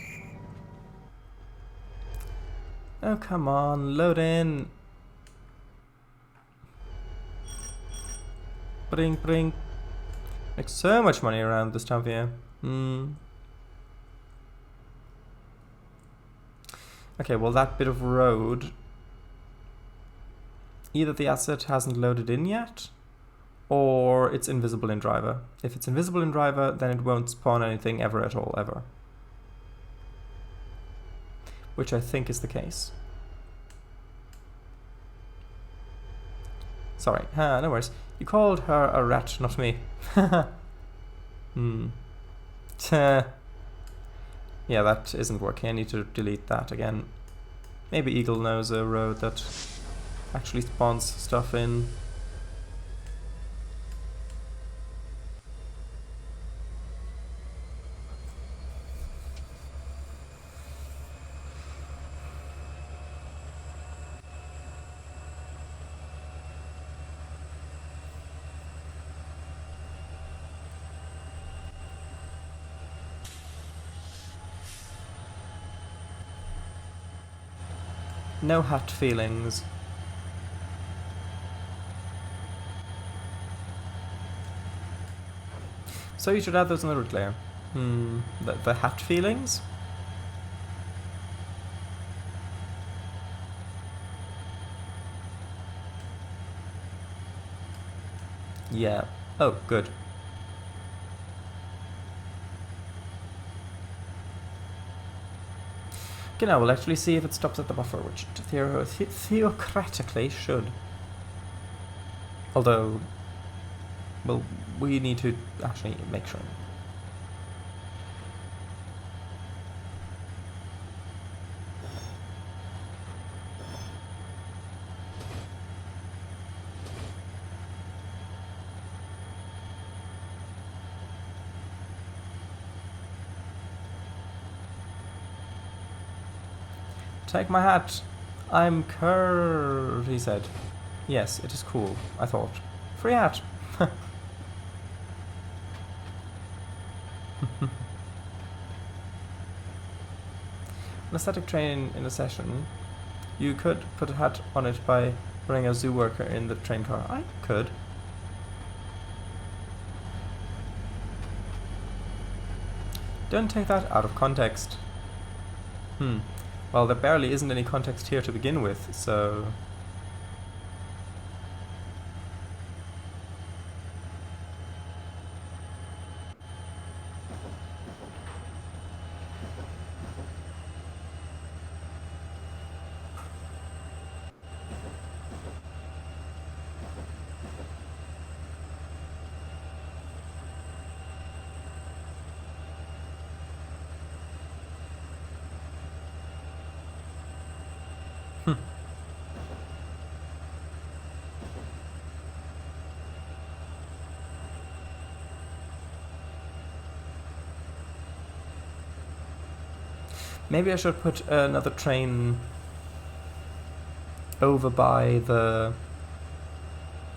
Oh, come on, load in. Bring. Make so much money around this time of year. Okay, well, that bit of road... Either the asset hasn't loaded in yet, or it's invisible in driver. If it's invisible in driver, then it won't spawn anything ever at all, ever. Which I think is the case. Sorry, no worries. You called her a rat, not me. Yeah, that isn't working. I need to delete that again. Maybe Eagle knows a road that actually spawns stuff in. No hurt feelings. So you should add those in the root layer. The hat feelings? Yeah. Oh, good. Okay, now we'll actually see if it stops at the buffer, which theoretically should. Although, well, we need to actually make sure. Take my hat. I'm Kurt, he said. Yes, it is cool, I thought. Free hat. An aesthetic train in a session. You could put a hat on it by running a zoo worker in the train car. I could. Don't take that out of context. Well, there barely isn't any context here to begin with, so... Maybe I should put another train over by the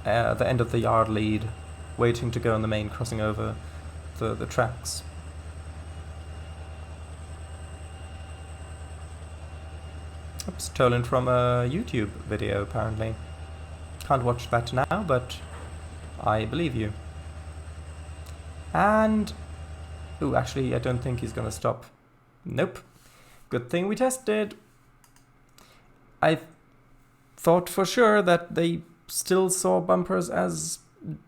end of the yard lead, waiting to go on the main, crossing over the tracks. Oops, stolen from a YouTube video, apparently. Can't watch that now, but I believe you. And... ooh, actually, I don't think he's gonna stop. Nope. Good thing we tested. I thought for sure that they still saw bumpers as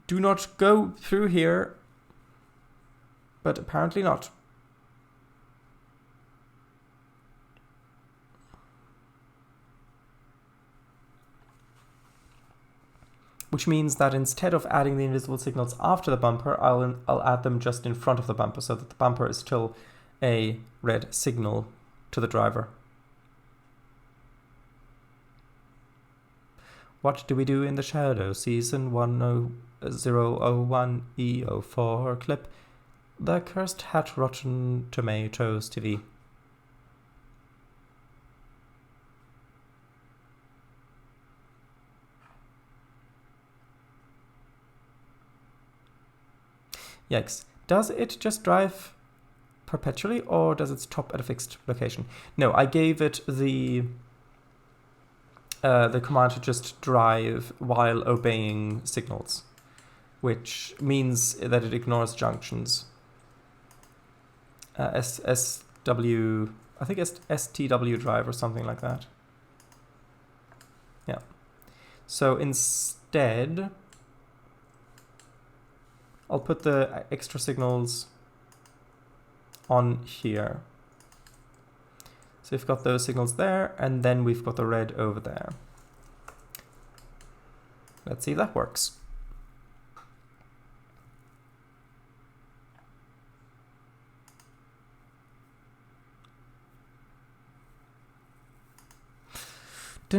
do not go through here, but apparently not. Which means that instead of adding the invisible signals after the bumper, I'll add them just in front of the bumper, so that the bumper is still a red signal to the driver. What do we do in the shadow? Season 1001 E04 clip. The Cursed Hat Rotten Tomatoes TV. Yikes. Does it just drive perpetually, or does it stop at a fixed location? No, I gave it the command to just drive while obeying signals, which means that it ignores junctions. SW, I think it's STW drive or something like that. Yeah. So instead, I'll put the extra signals on here. So we've got those signals there, and then we've got the red over there. Let's see if that works. Yeah,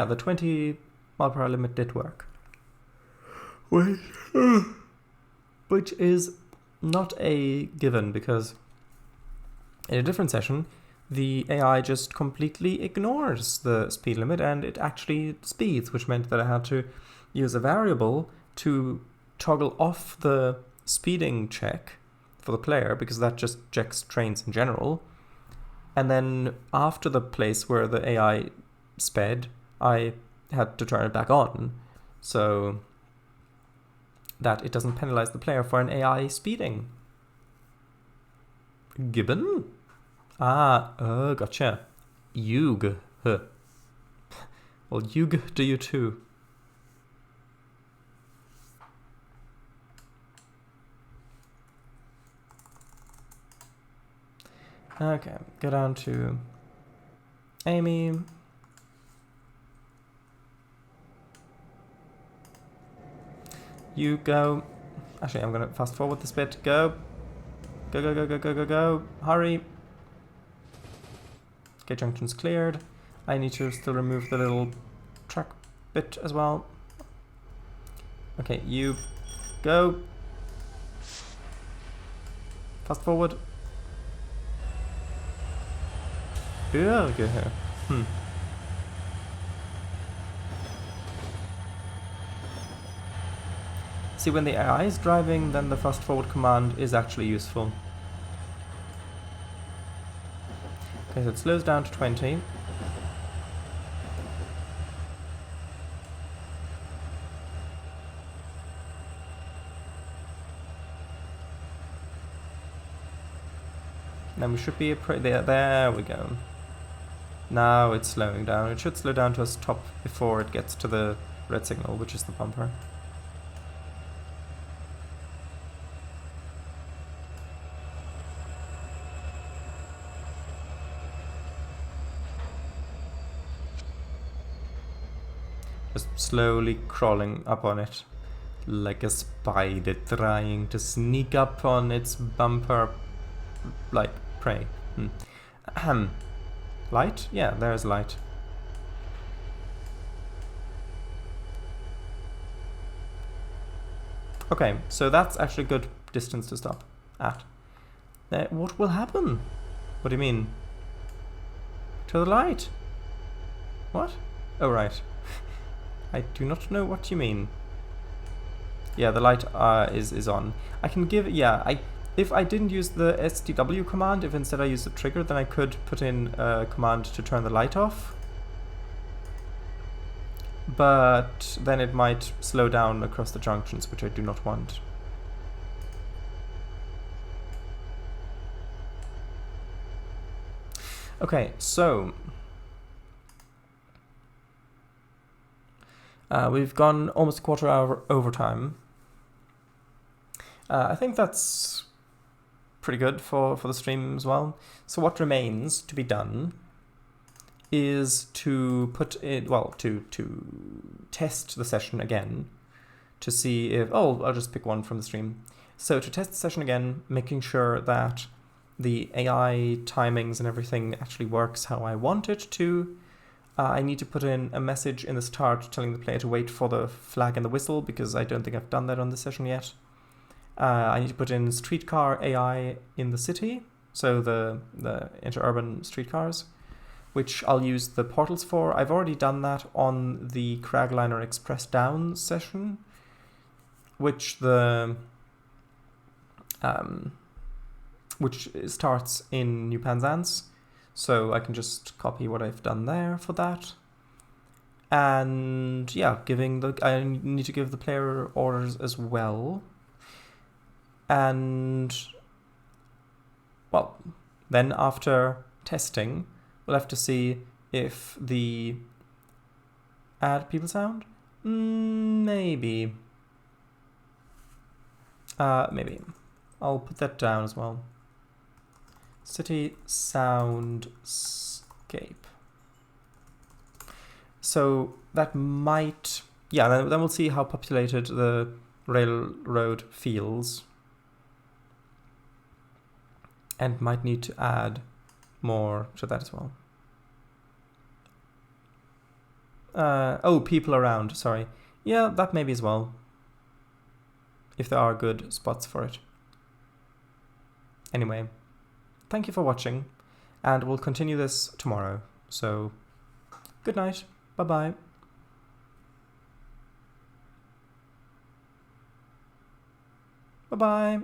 the 20 mile per hour limit did work. Which is not a given, because in a different session, the AI just completely ignores the speed limit and it actually speeds, which meant that I had to use a variable to toggle off the speeding check for the player, because that just checks trains in general. And then after the place where the AI sped, I had to turn it back on, so that it doesn't penalize the player for an AI speeding. Gibbon? Gotcha. Yug. Huh. Well, Yug do you too. Okay, go down to Amy. You go. Actually, I'm gonna fast forward this bit. Go. Go, go, go, go, go, go, go. Hurry. Okay, junction's cleared. I need to still remove the little track bit as well. Okay, you go. Fast forward. Yeah, okay here. See, when the AI is driving, then the fast forward command is actually useful. Okay, so it slows down to 20. Then we should be there we go. Now it's slowing down. It should slow down to a stop before it gets to the red signal, which is the bumper. Just slowly crawling up on it, like a spider trying to sneak up on its bumper, like prey. Light? Yeah, there's light. Okay, so that's actually a good distance to stop at. What will happen? What do you mean? To the light? What? Oh, right. I do not know what you mean. Yeah, the light is on. I can give, yeah, if I didn't use the STW command, if instead I used the trigger, then I could put in a command to turn the light off. But then it might slow down across the junctions, which I do not want. Okay, so we've gone almost a quarter hour overtime. I think that's pretty good for the stream as well. So what remains to be done is to put it, well, to test the session again to see if, I'll just pick one from the stream. So to test the session again, making sure that the AI timings and everything actually works how I want it to. I need to put in a message in the start telling the player to wait for the flag and the whistle, because I don't think I've done that on this session yet. I need to put in streetcar AI in the city, so the interurban streetcars, which I'll use the portals for. I've already done that on the Cragliner Express Down session, which which starts in New Penzance. So I can just copy what I've done there for that. And yeah, I need to give the player orders as well. And well, then after testing, we'll have to see if the add people sound? Maybe. Maybe. I'll put that down as well. City soundscape. So that might, yeah, then we'll see how populated the railroad feels. And might need to add more to that as well. People around, sorry. Yeah, that maybe as well. If there are good spots for it. Anyway, thank you for watching, and we'll continue this tomorrow. So, good night. Bye-bye. Bye-bye.